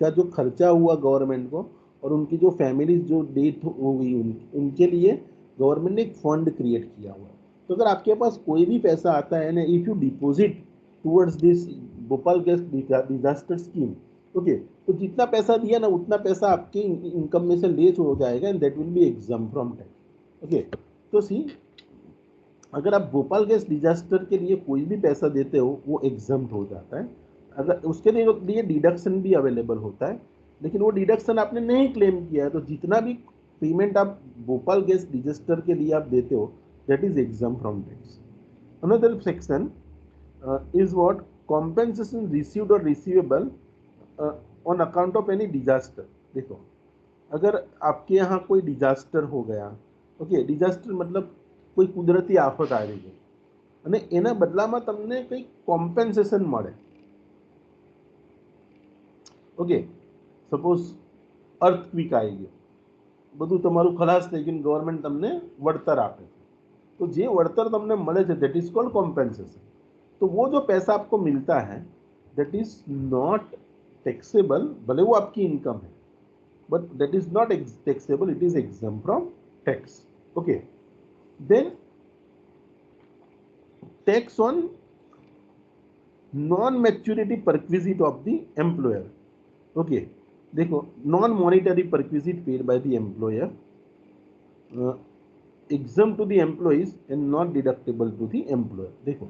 का जो खर्चा हुआ गवर्नमेंट को, और उनकी जो फैमिलीज जो डेथ हो गई उनके लिए गवर्नमेंट ने एक फंड क्रिएट किया हुआ। तो अगर आपके पास कोई भी पैसा आता है ना, if you deposit towards this Bhopal gas disaster scheme, okay, तो जितना पैसा दिया ना उतना पैसा आपके इनकम में से लेस हो जाएगा and that will B exam from tax. Okay, तो सी, अगर आप भोपाल गैस डिजास्टर के लिए कोई भी पैसा देते हो वो एग्जम्प्ट हो जाता है। अगर उसके लिए डिडक्शन भी अवेलेबल होता है, लेकिन वो डिडक्शन आपने नहीं क्लेम किया है तो जितना भी पेमेंट आप भोपाल गैस डिजास्टर के लिए आप देते हो that is exempt from tax. Another section is what, compensation received और receivable on account of any disaster. देखो, अगर आपके यहाँ कोई डिजास्टर हो गया, ओके, डिजास्टर मतलब કોઈ કુદરતી આફત આવી ગઈ અને એના બદલામાં તમને કંઈક કોમ્પેન્સેશન મળે। ઓકે, સપોઝ અર્થક્વિક આવી ગયો, બધું તમારું ખલાસ થઈ ગયું, ગવર્મેન્ટ તમને વળતર આપે, तो જે વળતર તમને મળે છે दैट इज कॉल्ड कॉम्पेंसेशन। तो वो जो पैसा आपको मिलता है दैट इज नॉट टैक्सेबल, भले वो आपकी इनकम है but that is not taxable, it is exempt from tax. Okay, then tax on non maturity perquisite of the employer। okay, देखो, non monetary perquisite paid by the employer exempt to the employees and not deductible to the employer। देखो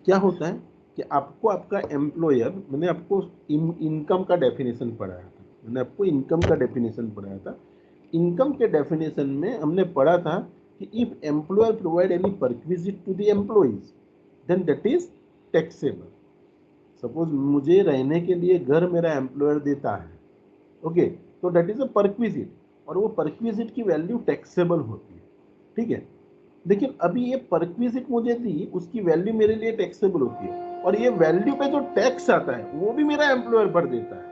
क्या होता है कि आपको आपका employer, मैंने आपको इनकम का डेफिनेशन पढ़ाया था, मैंने आपको इनकम का डेफिनेशन पढ़ाया था। इनकम के डेफिनेशन में हमने पढ़ा था कि if employer provide any perquisite to the employees, then that is taxable. Suppose मुझे रहने के लिए घर मेरा एम्प्लॉयर देता है, ओके, तो दैट इज अ परक्विजिट, और वो परक्विजिट की वैल्यू टैक्सेबल होती है, ठीक है। लेकिन अभी ये परक्विजिट मुझे दी, उसकी वैल्यू मेरे लिए टैक्सेबल होती है, और ये वैल्यू पे जो टैक्स आता है वो भी मेरा एम्प्लॉयर भर देता है,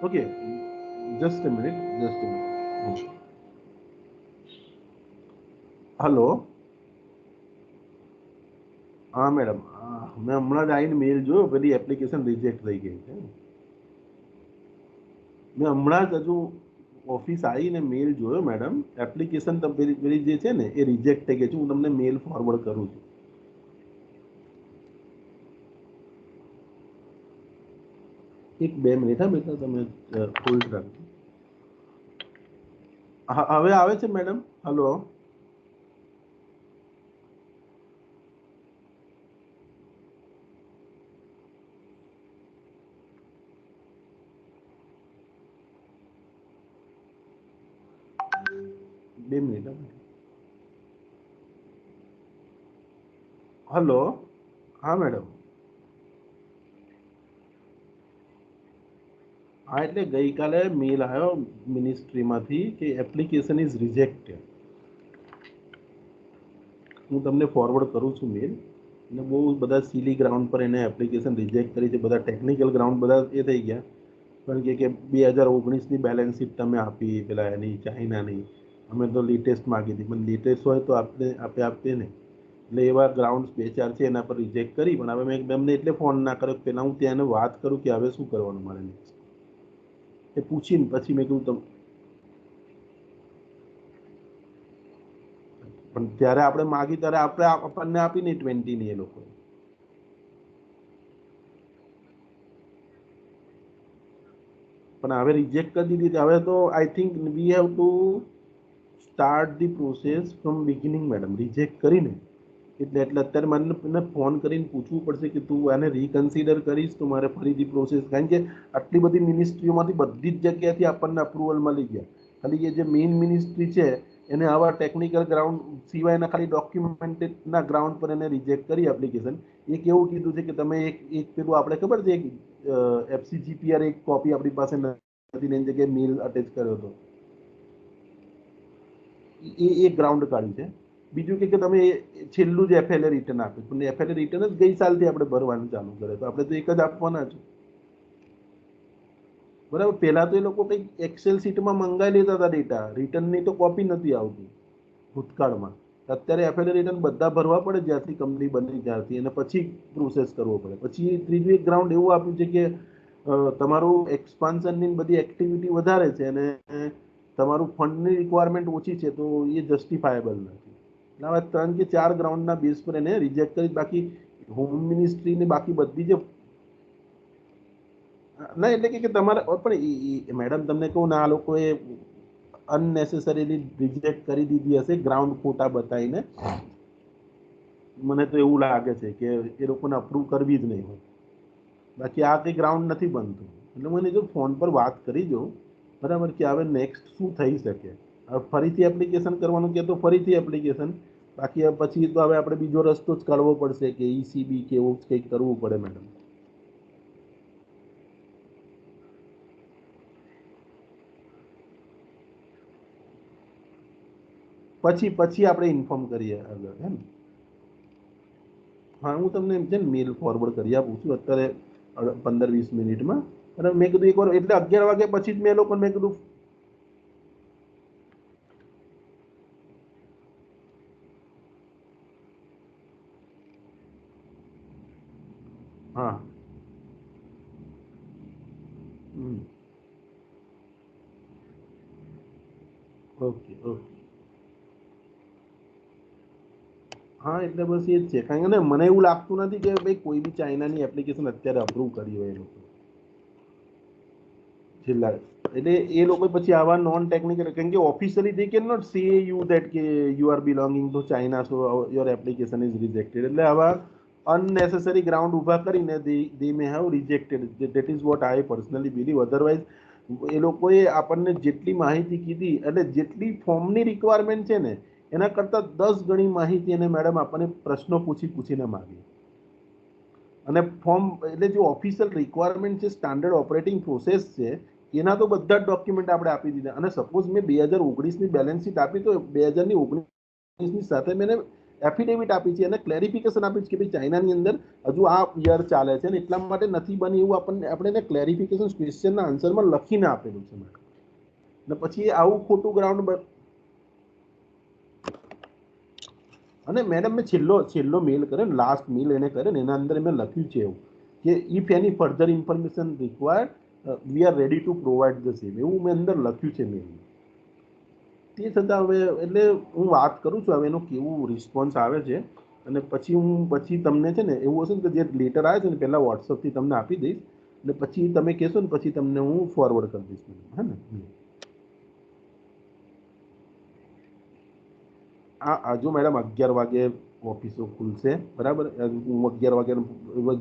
okay. Just a minute, just a minute. Hello, हाँ मैडम, मैं હમણાં જ આવીને મેલ જોયો, પેલી એપ્લિકેશન રિજેક્ટ થઈ ગઈ છે। મેં હમણાં જ હજુ ઓફિસ આવીને મેલ જોયો મેડમ, એપ્લિકેશન પેલી પેલી જે છે ને એ રિજેક્ટ થઈ ગઈ છે। હું તમને મેલ ફોરવર્ડ કરું છું। એક બે મિનિટ, હા બેટા, તમે હોલ્ડ રાખજો। હવે આવે છે મેડમ? હલો, બે મિનિટ, હલો, હા મેડમ। હા, એટલે ગઈકાલે મેલ આવ્યો મિનિસ્ટ્રીમાંથી કે એપ્લિકેશન ઇઝ રિજેક્ટેડ। હું તમને ફોરવર્ડ કરું છું મેલ। અને બહુ બધા સિલી ગ્રાઉન્ડ પર એને એપ્લિકેશન રિજેક્ટ કરી છે, બધા ટેકનિકલ ગ્રાઉન્ડ બધા એ થઈ ગયા। કારણ કે 2019ની બેલેન્સ શીટ તમે આપી પેલા એની ચાઇનાની, અમે તો લેટેસ્ટ માગી હતી, પણ લેટેસ્ટ હોય તો આપીએ ને, એટલે એવા ગ્રાઉન્ડ બે ચાર છે એના પર રિજેક્ટ કરી। પણ હવે મેં એમને એટલે ફોન ના કર્યો, પહેલાં હું ત્યાં એને વાત કરું કે હવે શું કરવાનું મારે next, એ પૂછીને પછી મેં કીધું પણ ત્યારે આપણે માગી ત્યારે આપણે આપણને આપી નહીં 20ની એ લોકો, પણ હવે રિજેક્ટ કરી દીધી। હવે તો I think we have to start the process from beginning madam. Reject કરીને એટલે અત્યારે મને ફોન કરીને પૂછવું પડશે કે તું આને રીકન્સિડર કરીશ તો મારે ફરીથી પ્રોસેસ, કારણ કે આટલી બધી મિનિસ્ટ્રીઓમાંથી બધી જ જગ્યાથી આપણને અપ્રુવલ મળી ગયા, ખાલી એ જે મેઇન મિનિસ્ટ્રી છે એને આવા ટેકનિકલ ગ્રાઉન્ડ સિવાયના ખાલી ડોક્યુમેન્ટેડના ગ્રાઉન્ડ પર એને રિજેક્ટ કરી એપ્લિકેશન। એક એવું કીધું છે કે તમે એક પેલું આપણે ખબર છે એક એફસીજીપીઆર એક કોપી આપણી પાસે નથી ને એની જગ્યાએ મેલ અટેચ કર્યો હતો, એ એક ગ્રાઉન્ડ કાઢ્યું છે। બીજું કે તમે છેલ્લું જ એફએલએ રિટર્ન આપ્યું, પણ એફએલએ રિટર્ન જ ગઈ સાલથી આપણે ભરવાનું ચાલુ કરે, તો આપણે તો એક જ આપવાના છે, બરાબર। પહેલા તો એ લોકો કંઈક એક્સેલ શીટમાં મંગાવી લેતા હતા ડેટા, રિટર્નની તો કોપી નથી આવતી ભૂતકાળમાં। અત્યારે એફએલએ રિટર્ન બધા ભરવા પડે જ્યારથી કંપની બની ત્યારથી, અને પછી પ્રોસેસ કરવો પડે। પછી ત્રીજું એક ગ્રાઉન્ડ એવું આપ્યું છે કે તમારું એક્સપાન્શનની બધી એક્ટિવિટી વધારે છે અને તમારું ફંડની રિક્વાયરમેન્ટ ઓછી છે, તો એ જસ્ટિફાયેબલ નથી। એટલે હવે 3 કે 4 ગ્રાઉન્ડના બેઝ પર એને રિજેક્ટ કરી। બાકી હોમ મિનિસ્ટ્રીની બાકી બધી જે ના, એટલે કે તમારે પણ મેડમ તમને કહું ને, આ લોકોએ અનનેસેસરીલી રિજેક્ટ કરી દીધી હશે ગ્રાઉન્ડ ખોટા બતાવીને। મને તો એવું લાગે છે કે એ લોકોને અપ્રૂવ કરવી જ નહીં હોય, બાકી આ કંઈ ગ્રાઉન્ડ નથી બનતું। એટલે મને જો ફોન પર વાત કરી દો, બરાબર, કે હવે નેક્સ્ટ શું થઈ શકે। હવે ફરીથી એપ્લિકેશન કરવાનું કે તો ફરીથી એપ્લિકેશન, બાકી પછી તો હવે આપણે બીજો રસ્તો જ કાઢવો પડશે કે ઈસીબી કે એવું કંઈક કરવું પડે મેડમ। પછી પછી આપણે ઇન્ફોર્મ કરીએ આગળ, હે ને? હા, હું તમને એમ છે ને મેલ ફોરવર્ડ કરી આપું છું અત્યારે 15-20 મિનિટમાં। અને મેં કીધું એકવાર એટલે 11 વાગ્યા પછી જ મેં લોકોને મેં કીધું, હા, ઓકે ઓકે, હા, એટલે બસ એ જ છે। કારણ કે મને એવું લાગતું નથી કે ભાઈ કોઈ બી ચાઇનાની એપ્લિકેશન અત્યારે અપ્રૂવ કરી હોય એ લોકો છેલ્લા, એટલે એ લોકો પછી આવા નોન ટેકનિકલ, કેમ કે officially they can not say you that કે you are belonging to China so your application is rejected. એટલે આવા અનનેસેસરી ગ્રાઉન્ડ ઊભા કરીને they may have rejected, that is what I personally believe. Otherwise એ લોકોએ આપણને જેટલી માહિતી કીધી એટલે જેટલી ફોર્મની રિક્વાયરમેન્ટ છે ને એના કરતાં 10 ગણી માહિતી એને મેડમ આપણને પ્રશ્નો પૂછીને માગી. અને ફોર્મ એટલે જે ઓફિશિયલ રિક્વાયરમેન્ટ છે, સ્ટાન્ડર્ડ ઓપરેટિંગ પ્રોસેસ છે, એના તો બધા જ ડોક્યુમેન્ટ આપણે આપી દીધા. અને સપોઝ મેં 2019ની બેલેન્સ શીટ આપી તો 2019ની સાથે મેં એફિડેવિટ આપી છે અને ક્લેરિફિકેશન આપી છે કે ભાઈ ચાઇનાની અંદર હજુ આ યર ચાલે છે ને એટલા માટે નથી બની એવું આપણે એને ક્લેરિફિકેશન ક્વેશ્ચનના આન્સરમાં લખીને આપેલું છે મેડમ. ને પછી આવું ખોટું ગ્રાઉન્ડ. અને મેડમ મેં છેલ્લો મેલ કર્યો ને, લાસ્ટ મેલ એને કર્યો ને એના અંદર મેં લખ્યું છે એવું કે if any further information required we are ready to provide the same, એવું મેં અંદર લખ્યું છે મેલ. તે છતાં હવે એટલે હું વાત કરું છું હવે એનો કેવું રિસ્પોન્સ આવે છે. અને પછી તમને છે ને એવું હશે ને કે જે લેટર આવે છે ને પહેલાં વોટ્સઅપથી તમને આપી દઈશ. એટલે પછી તમે કહેશો ને પછી તમને હું ફોરવર્ડ કરી દઈશ, હે ને. હજુ મેડમ 11 વાગે ઓફિસો ખુલશે, બરાબર. હું 11 વાગે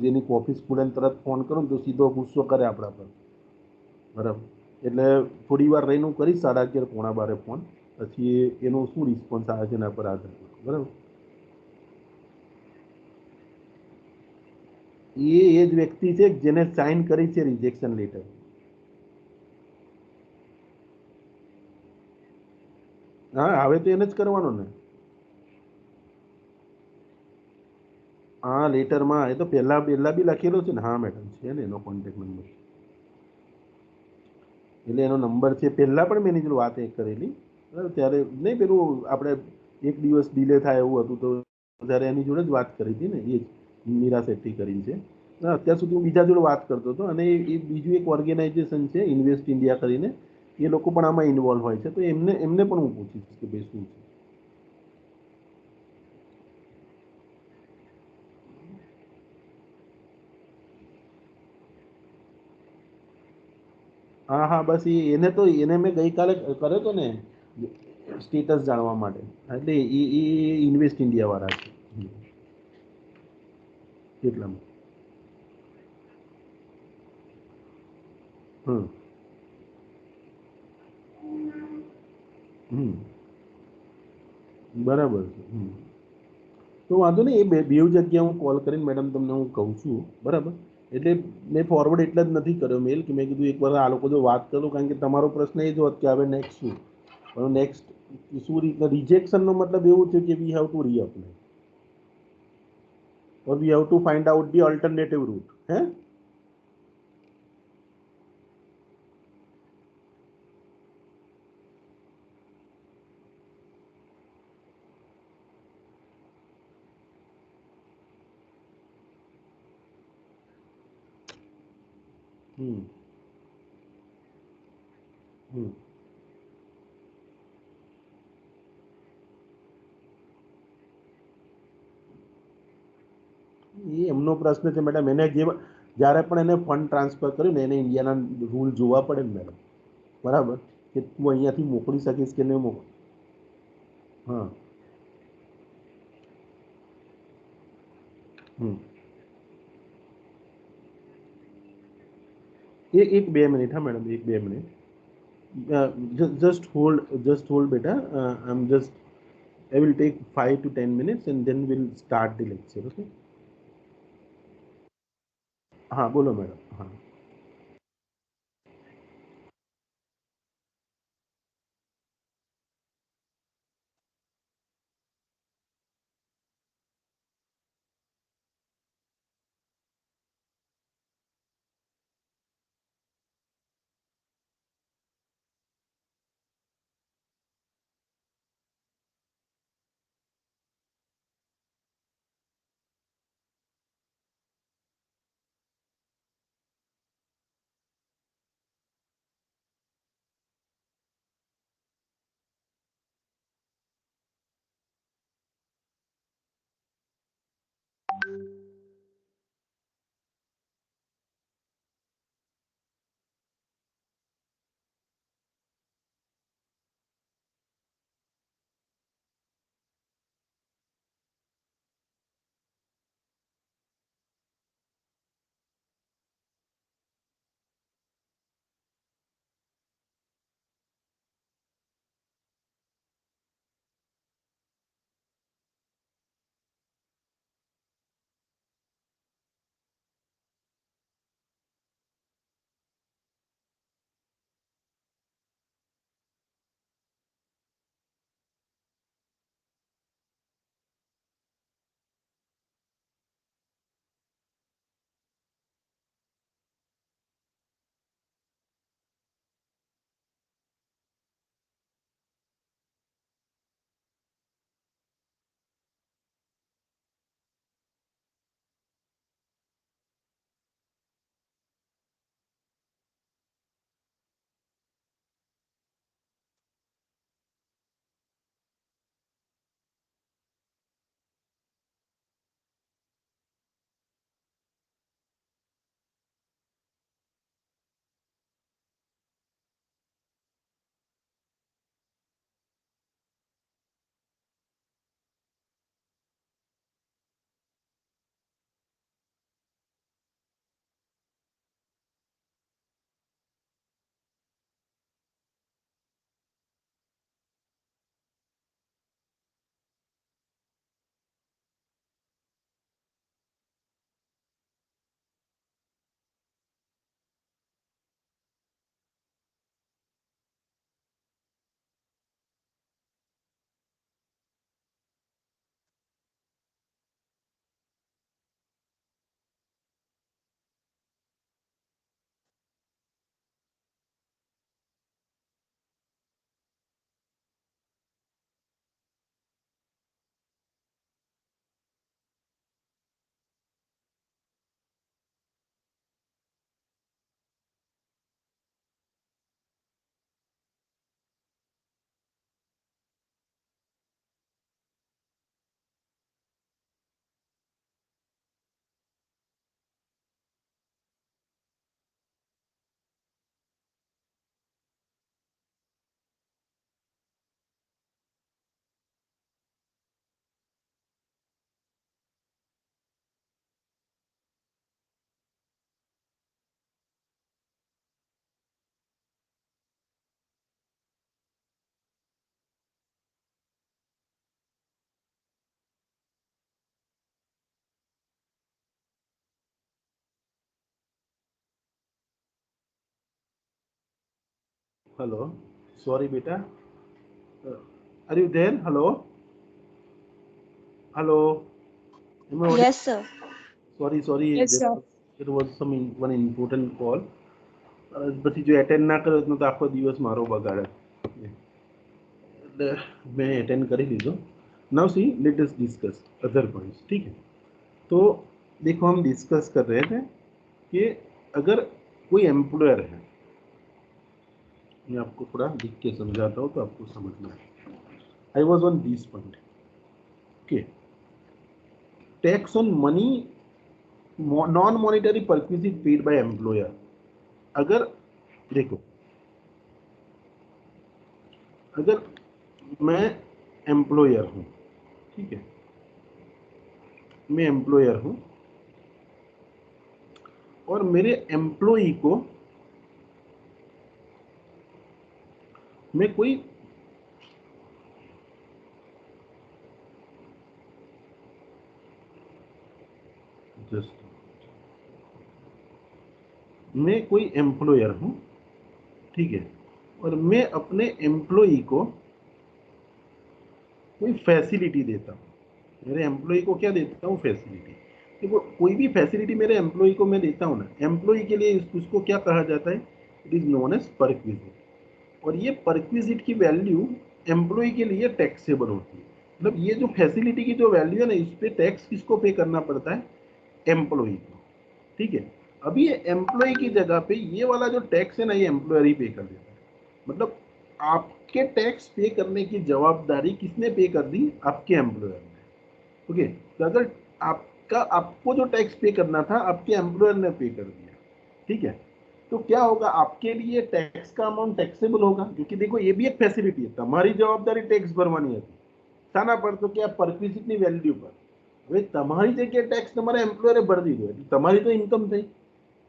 જેની ઓફિસ ખુલે તરત ફોન કરું તો સીધો ગુસ્સો કરે આપણા પર, બરાબર. એટલે થોડી વાર રહીને હું કરીશ 11:30 પોણા 12 ફોન. પછી એનો શું રિસ્પોન્સ આવે છે એના પર આધાર, બરાબર. એ જ વ્યક્તિ છે જેને સાઇન કરી છે રિજેક્શન લેટર. હા, હવે તો એને જ કરવાનો ને. હા, લેટરમાં એ તો પહેલા બી લખેલો છે ને. હા મેડમ, છે ને એનો કોન્ટેક્ટ નંબર. એટલે એનો નંબર છે, પહેલા પણ મેં એની જોડે વાત કરેલી, બરાબર. ત્યારે નહીં પેલું આપણે એક દિવસ ડિલે થાય એવું હતું તો ત્યારે એની જોડે જ વાત કરી હતી ને, એ જ મીરા શેટ્ટી કરીને છે. અત્યાર સુધી હું બીજા જોડે વાત કરતો હતો અને એ બીજું એક ઓર્ગેનાઇઝેશન છે ઇન્વેસ્ટ ઇન્ડિયા કરીને, એ લોકો પણ આમાં ઇન્વોલ્વ હોય છે. તો એમને પણ હું પૂછીશ કે ભાઈ શું છે. હા હા, બસ એને તો એને મેં ગઈકાલે કર્યો હતો ને સ્ટેટસ જાણવા માટે. એટલે એ ઇન્વેસ્ટ ઇન્ડિયા વાળા છે એટલામાં. હમ હમ બરાબર છે. તો વાંધો નહીં, એ બેવ જગ્યા હું કોલ કરીને મેડમ તમને હું કહું છું, બરાબર. એટલે મેં ફોરવર્ડ એટલે જ નથી કર્યો મેલ કે મેં કીધું એકવાર આ લોકો જો વાત કરું, કારણ કે તમારો પ્રશ્ન એ જ હોત કે હવે નેક્સ્ટ શું. પણ નેક્સ્ટ શું રીતના રિજેક્શનનો મતલબ એવું છે કે we have to reapply or we have to find out the alternative route, હે. હમ હમ એ એમનો પ્રશ્ન છે મેડમ. એને જ્યારે પણ એને ફંડ ટ્રાન્સફર કર્યું ને એને ઇન્ડિયાના રૂલ જોવા પડે ને મેડમ, બરાબર. કે તું અહીંયાથી મોકલી શકીશ કે નહીં મોકલ. હા. હમ એક બે મિનિટ, હા મેડમ, એક બે મિનિટ. જસ્ટ હોલ્ડ બેટા. I am just I will take 5 to 10 minutes and then we'll start the lecture. Okay. હા બોલો મેડમ. હા. हेलो, सॉरी बेटा, are you there? Hello, hello, Yes, sir. Sorry, Yes, sir. There was someone important call, પછી જો attend ના કર્યો તો આખો દિવસ મારો બગાડે, એટલે મેં એટેન્ડ કરી લીધો. Now see let us discuss other points. ठीक है, तो देखो हम डिस्कस कर रहे थे कि अगर कोई एम्प्लॉयर है, मैं आपको थोड़ा लिख के समझाता हूँ तो आपको समझना है. I was on this point. Okay, tax on money non monetary perquisite paid by employer. अगर देखो, अगर मैं एम्प्लॉयर हूँ, ठीक है, मैं एम्प्लॉयर हूँ और मेरे एम्प्लॉई को मैं कोई जस्ट मैं कोई एम्प्लॉयर हूँ, ठीक है, और मैं अपने एम्प्लॉई को कोई फैसिलिटी देता हूँ. मेरे एम्प्लॉई को क्या देता हूँ? फैसिलिटी. देखो, कोई भी फैसिलिटी मेरे एम्प्लॉई को मैं देता हूँ ना, एम्प्लॉई के लिए उसको क्या कहा जाता है? It is known as perquisite. और ये परक्विजिट की वैल्यू एम्प्लॉई के लिए टैक्सेबल होती है. मतलब ये जो फैसिलिटी की जो वैल्यू है ना, इस पे टैक्स किसको पे करना पड़ता है? एम्प्लॉई को. ठीक है, अभी ये एम्प्लॉय की जगह पे ये वाला जो टैक्स है ना, ये एम्प्लॉयर ही पे कर देता है. मतलब आपके टैक्स पे करने की जवाबदारी किसने पे कर दी? आपके एम्प्लॉयर ने. ओके, तो अगर आपको जो टैक्स पे करना था, आपके एम्प्लॉयर ने पे कर दिया. ठीक है, तो क्या होगा? आपके लिए टैक्स का अमाउंट टैक्सेबल होगा, क्योंकि देखो ये भी एक फैसिलिटी है. तुम्हारी जवाबदारी टैक्स भरवानी है શાના પર? તો કે આ પરક્વિઝિટની વેલ્યુ પર. હવે તમારી જગ્યાએ ટેક્સ તમારા એમ્પ્લોયરે ભરી દીધો એટલે તમારી તો ઇન્કમ થઈ.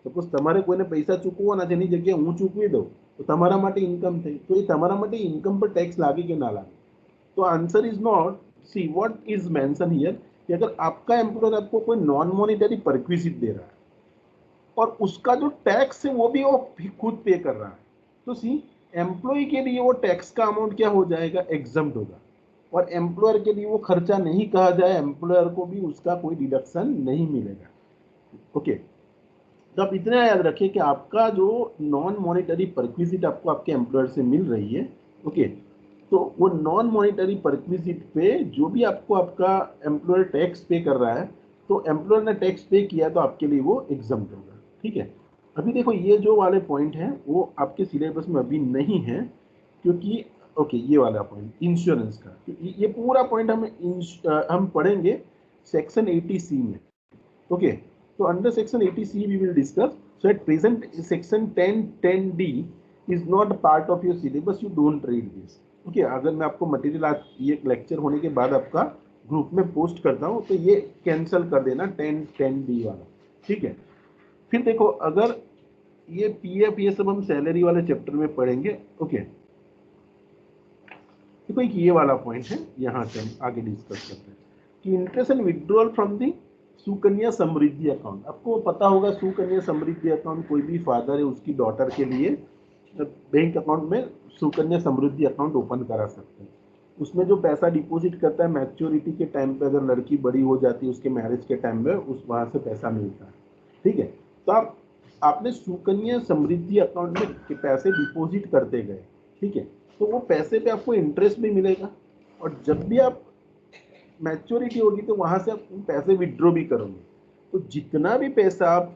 સપોઝ તમારે કોઈને પૈસા ચૂકવવાના છે, એની જગ્યાએ હું ચૂકવી દઉં તો તમારા માટે ઇન્કમ થઈ. તો એ તમારા માટે ઇન્કમ પર ટેક્સ લાગે કે ના લાગે? तो answer is not. See what is mention here कि अगर आपका एम्प्लॉयर आपको कोई नॉन मॉनिटरी परक्विजिट दे रहा है और उसका जो टैक्स है वो भी वो खुद पे कर रहा है, तो सी एम्प्लॉय के लिए वो टैक्स का अमाउंट क्या हो जाएगा? एग्जम्प्ट होगा. और एम्प्लॉयर के लिए वो खर्चा नहीं कहा जाए, एम्प्लॉयर को भी उसका कोई डिडक्शन नहीं मिलेगा. ओके, तो आप इतना याद रखिए कि आपका जो नॉन मॉनिटरी परक्विजिट आपको आपके एम्प्लॉयर से मिल रही है, ओके, तो वो नॉन मॉनिटरी परक्विजिट पे जो भी आपको आपका एम्प्लॉयर टैक्स पे कर रहा है, तो एम्प्लॉयर ने टैक्स पे किया तो आपके लिए वो एग्जम्प्ट होगा. ठीक है, अभी देखो ये जो वाले पॉइंट हैं वो आपके सिलेबस में अभी नहीं है, क्योंकि ओके, ये वाला पॉइंट इंश्योरेंस का, ये पूरा पॉइंट हम पढ़ेंगे सेक्शन 80C में. Okay, so under section 80C we will discuss. So at present section 10D is not a part of your syllabus, you don't read this. Okay, अगर मैं आपको मटेरियल आज ये लेक्चर होने के बाद आपका ग्रुप में पोस्ट करता हूँ तो ये कैंसिल कर देना 10D वाला. ठीक है, फिर देखो, अगर ये पीएफ ये सब हम सैलरी वाले चैप्टर में पढ़ेंगे. ओके, देखो एक ये वाला पॉइंट है, यहाँ से हम आगे डिस्कस करते हैं कि interest and withdrawal from the Sukanya Samriddhi account. आपको पता होगा सुकन्या समृद्धि अकाउंट कोई भी फादर है उसकी डॉटर के लिए बैंक अकाउंट में सुकन्या समृद्धि अकाउंट ओपन करा सकते हैं. उसमें जो पैसा डिपॉजिट करता है मैच्योरिटी के टाइम पे, अगर लड़की बड़ी हो जाती है उसके मैरिज के टाइम में, उस वहां से पैसा मिलता है. ठीक है, तो आपने सुकन्या समृद्धि अकाउंट में पैसे डिपॉजिट करते गए. ठीक है, तो वो पैसे पे आपको इंटरेस्ट भी मिलेगा, और जब भी आप मैच्योरिटी होगी तो वहां से आप पैसे विड्रॉ भी करोगे. तो जितना भी पैसा आप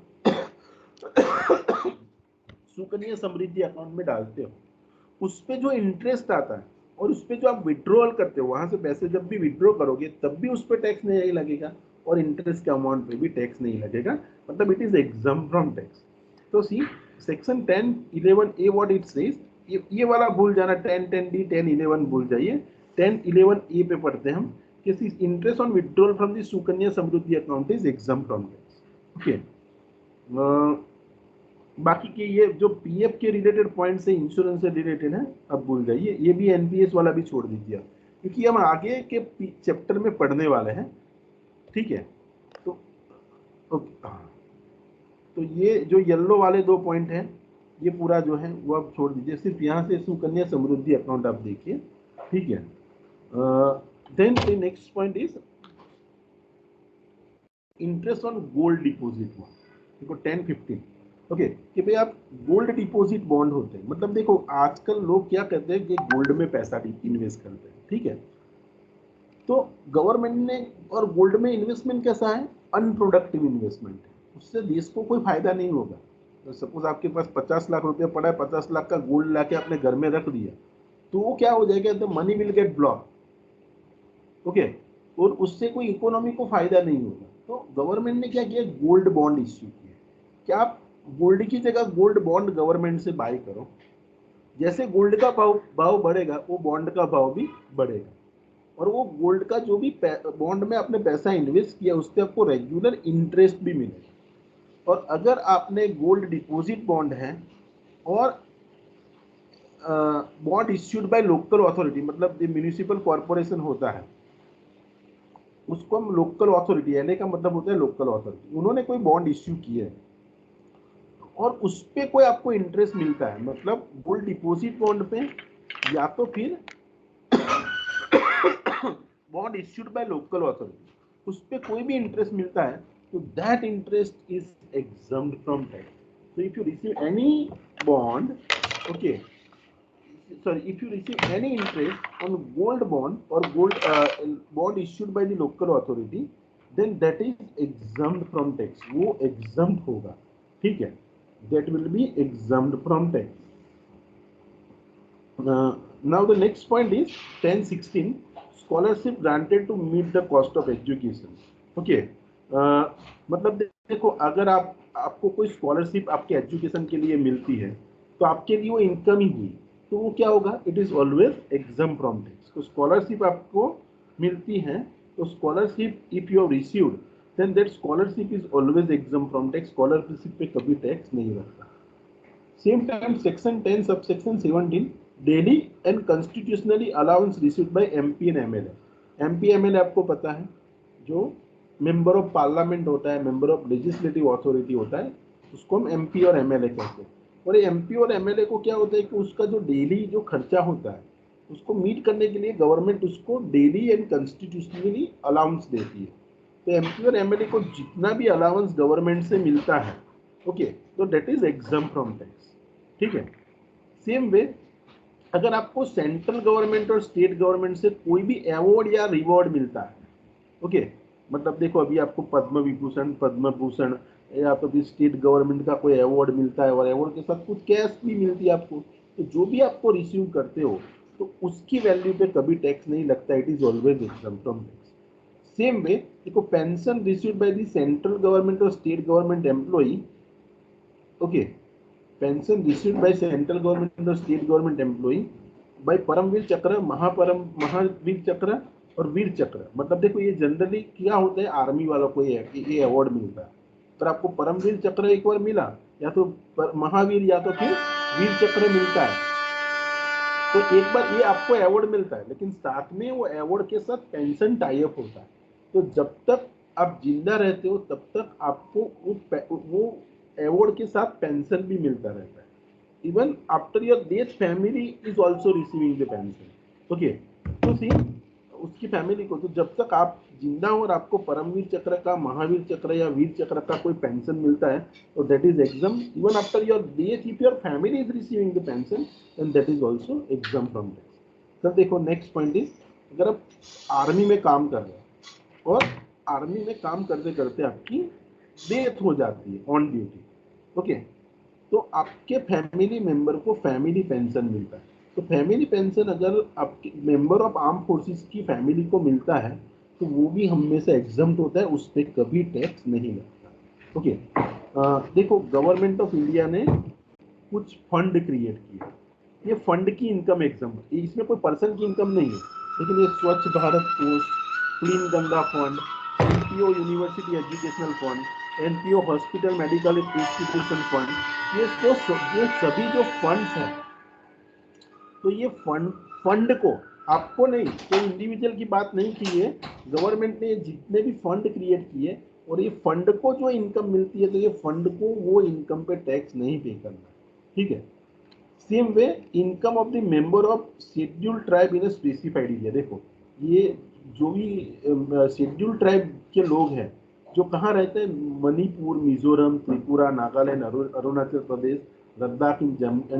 सुकन्या समृद्धि अकाउंट में डालते हो उस पे जो इंटरेस्ट आता है और उस पे जो आप विड्रॉल करते हो, वहां से पैसे जब भी विड्रॉ करोगे तब भी उस पे टैक्स नहीं लगेगा और इंटरेस्ट के अमाउंट पे भी टैक्स नहीं लगेगा. मतलब it is exempt from tax. तो see section 10(11)(a) what it says, ये वाला भूल जाना, 10(10)(d), 10(11) भूल जाइए. 10(11)(a) पे पढ़ते हैं हम कि interest on withdrawal from the Sukanya Samriddhi account is exempt from tax. Okay, बाकी के ये जो पीएफ के रिलेटेड पॉइंट से इंश्योरेंस से रिलेटेड है अब भूल जाइए. ये भी एनपीएस वाला भी छोड़ दीजिए क्योंकि हम आगे के चैप्टर में पढ़ने वाले हैं. ठीक है, तो ओके, हाँ, तो ये जो येलो वाले 2 पॉइंट हैं ये पूरा जो है वो आप छोड़ दीजिए, सिर्फ यहाँ से सुकन्या समृद्धि अकाउंट आप देखिए, ठीक है। Then the next point is interest on gold deposit. देखो 10-15, ओके, कि भाई आप गोल्ड डिपॉजिट बॉन्ड होते हैं, मतलब देखो आजकल लोग क्या कहते हैं कि गोल्ड में पैसा इन्वेस्ट करते हैं, ठीक है। तो गवर्नमेंट ने, और गोल्ड में इन्वेस्टमेंट कैसा है, अनप्रोडक्टिव इन्वेस्टमेंट है, उससे देश को कोई फायदा नहीं होगा। तो सपोज आपके पास 50 लाख रुपया पड़ा है, 50 लाख का गोल्ड लाके अपने घर में रख दिया, तो वो क्या हो जाएगा, the money will get block, okay, और उससे कोई इकोनॉमी को फायदा नहीं होगा। तो गवर्नमेंट ने क्या किया, गोल्ड बॉन्ड इश्यू किया। क्या आप गोल्ड की जगह गोल्ड बॉन्ड गवर्नमेंट से बाय करो, जैसे गोल्ड का भाव भाव बढ़ेगा वो बॉन्ड का भाव भी बढ़ेगा, और वो गोल्ड का जो भी बॉन्ड में आपने पैसा इन्वेस्ट किया उस पर आपको रेगुलर इंटरेस्ट भी मिलेगा। और अगर आपने गोल्ड डिपॉजिट बॉन्ड है और bond issued by local authority, मतलब जो म्यूनिसिपल कॉर्पोरेशन होता है उसको हम लोकल अथॉरिटी, एलए का मतलब होता है लोकल अथॉरिटी, उन्होंने कोई बॉन्ड इश्यू किया है और उस पर कोई आपको इंटरेस्ट मिलता है, मतलब गोल्ड डिपॉजिट बॉन्ड पे या तो फिर bond issued by local authority, उस पर कोई भी इंटरेस्ट मिलता है, तो that interest is exempt from tax. So if you receive any bond, okay, sorry, if you receive any interest on gold bond or gold bond issued by the local authority, then that is exempt from tax, वो exempt होगा, ठीक है, that will be exempt from tax. Now the next point is 10-16 scholarship granted to meet the cost of education. Okay, मतलब देखो अगर आपको कोई scholarship आपके एजुकेशन के लिए मिलती है तो आपके लिए वो इनकम ही हुई, तो वो क्या होगा, it is always exempt from tax. तो स्कॉलरशिप आपको मिलती है, तो scholarship if you have received then that scholarship is always exempt from tax, scholarship पे कभी टैक्स नहीं लगता। Same time section 10 subsection 17 daily and constitutionally allowance received by MP and MLA. MP MLA आपको पता है, जो मेंबर ऑफ पार्लियामेंट होता है, मेंबर ऑफ लेजिस्लेटिव अथॉरिटी होता है, उसको हम एमपी और एमएलए कहते हैं। और ये एमपी और एमएलए को क्या होता है कि उसका जो डेली जो खर्चा होता है उसको मीट करने के लिए गवर्नमेंट उसको डेली एंड कॉन्स्टिट्यूशनली अलाउंस देती है। तो एमपी और एमएलए को जितना भी अलाउंस गवर्नमेंट से मिलता है, ओके, तो that is exempt from tax, ठीक है। सेम वे अगर आपको सेंट्रल गवर्नमेंट और स्टेट गवर्नमेंट से कोई भी अवार्ड या रिवॉर्ड मिलता है, ओके, मतलब देखो अभी आपको पद्म विभूषण, पद्म भूषण या तो भी स्टेट गवर्नमेंट का कोई अवार्ड मिलता है और अवार्ड के साथ कुछ कैश भी मिलती है आपको, तो जो भी आपको रिसीव करते हो तो उसकी वैल्यू पे कभी टैक्स नहीं लगता, it is always exempt from tax. Same way देखो pension received by the central government और state government employee, okay, pension received by central government और state government employee by Paramvir Chakra, Mahavir चक्र और वीर चक्र, मतलब देखो ये जनरली क्या होता है, आर्मी वालों को ये अवार्ड मिलता है। पर आपको परमवीर चक्र एक बार मिला या तो महावीर या तो फिर वीर चक्र मिलता है, तो एक बार ये आपको अवार्ड मिलता है, लेकिन साथ में वो अवार्ड के साथ पेंशन टाई अप होता है। तो जब तक आप जिंदा रहते हो तब तक आपको वो अवार्ड के साथ पेंशन भी मिलता रहता है। Even after your death family is also receiving the pension, okay. तो सी उसकी फैमिली को, तो जब तक आप जिंदा हो और आपको परमवीर चक्र का, महावीर चक्र या वीर चक्र का कोई पेंशन मिलता है, तो that is exempt. Even after your death if your family is receiving the pension then that is also exempt from tax. Sir देखो नेक्स्ट पॉइंट इज, अगर आप आर्मी में काम कर रहे हो और आर्मी में काम करते करते आपकी डेथ हो जाती है ऑन ड्यूटी, ओके, तो आपके फैमिली मेंबर को फैमिली पेंशन मिलता है। तो फैमिली पेंशन अगर आपके मेंबर ऑफ आर्म फोर्सेस की फैमिली को मिलता है तो वो भी हमेशा एग्जम्प्ट होता है, उस पर कभी टैक्स नहीं लगता, ओके। देखो गवर्नमेंट ऑफ इंडिया ने कुछ फंड क्रिएट किए, ये फंड की इनकम एग्जाम, इसमें कोई पर्सन की इनकम नहीं है, लेकिन ये स्वच्छ भारत कोष, clean Ganga fund, NPO university educational fund, NPO hospital medical institution fund, ये सभी जो फंड्स हैं, तो ये फंड को आपको नहीं, कोई इंडिविजुअल की बात नहीं की है, गवर्नमेंट ने जितने भी फंड क्रिएट किए और ये फंड को जो इनकम मिलती है तो ये फंड को वो इनकम पे टैक्स नहीं पे करना, ठीक है। Same way income of the member of scheduled tribe in specified area. देखो ये जो भी शेड्यूल्ड ट्राइब के लोग हैं जो कहाँ रहते हैं, Manipur, Mizoram, Tripura, Nagaland, Arunachal Pradesh, Ladakh and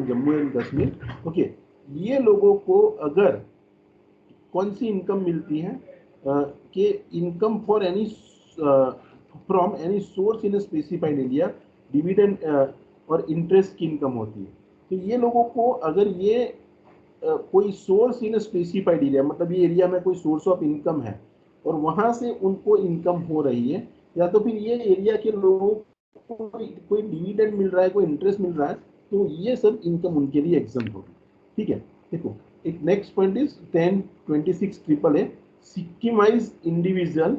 Jammu and Kashmir. Okay, ये लोगों को अगर कौन सी इनकम मिलती है कि income for any from any source in specified area, dividend और इंटरेस्ट की इनकम होती है। तो ये लोगों को अगर ये कोई सोर्स इन स्पेसिफाइड एरिया, मतलब ये एरिया में कोई सोर्स ऑफ इनकम है और वहां से उनको इनकम हो रही है, या तो फिर ये एरिया के लोगों को कोई डिविडेंड मिल रहा है, कोई इंटरेस्ट मिल रहा है, तो ये सब इनकम उनके लिए एग्जाम्प्ट होगी। ठीक है। देखो एक next point is 1026 triple A, Sikkimese individual,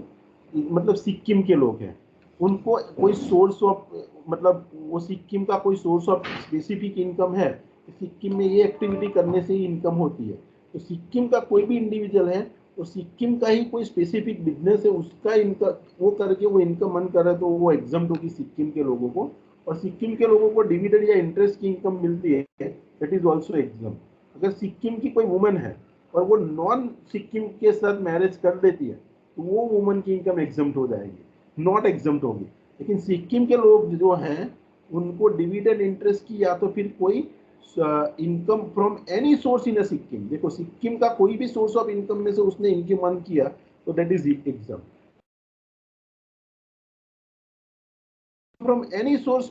मतलब सिक्किम के लोग हैं, उनको कोई सोर्स ऑफ, मतलब वो सिक्किम का कोई सोर्स ऑफ स्पेसिफिक इनकम है, सिक्किम में ये एक्टिविटी करने से ही इनकम होती है। तो सिक्किम का कोई भी इंडिविजुअल है और सिक्किम का ही कोई स्पेसिफिक बिजनेस है, उसका इनकम वो करके वो इनकम अर्न कर रहा है, तो वो एग्जाम्प्ट होगी सिक्किम के लोगों को। और सिक्किम के लोगों को डिविडेंड या इंटरेस्ट की इनकम मिलती है, दैट इज ऑल्सो एग्जाम्प्ट। अगर सिक्किम की कोई वुमन है और वो नॉन सिक्किम के साथ मैरिज कर लेती है, तो वो वुमन की इनकम एग्जाम्प्ट हो जाएगी, नॉट एग्जाम्प्ट होगी। लेकिन सिक्किम के लोग जो हैं उनको डिविडेंड इंटरेस्ट की या तो फिर कोई इनकम फ्रॉम एनी सोर्स इन सिक्किम, देखो सिक्किम का कोई भी सोर्स ऑफ इनकम में से उसने इनकम अर्न किया, तो that is exempt from any source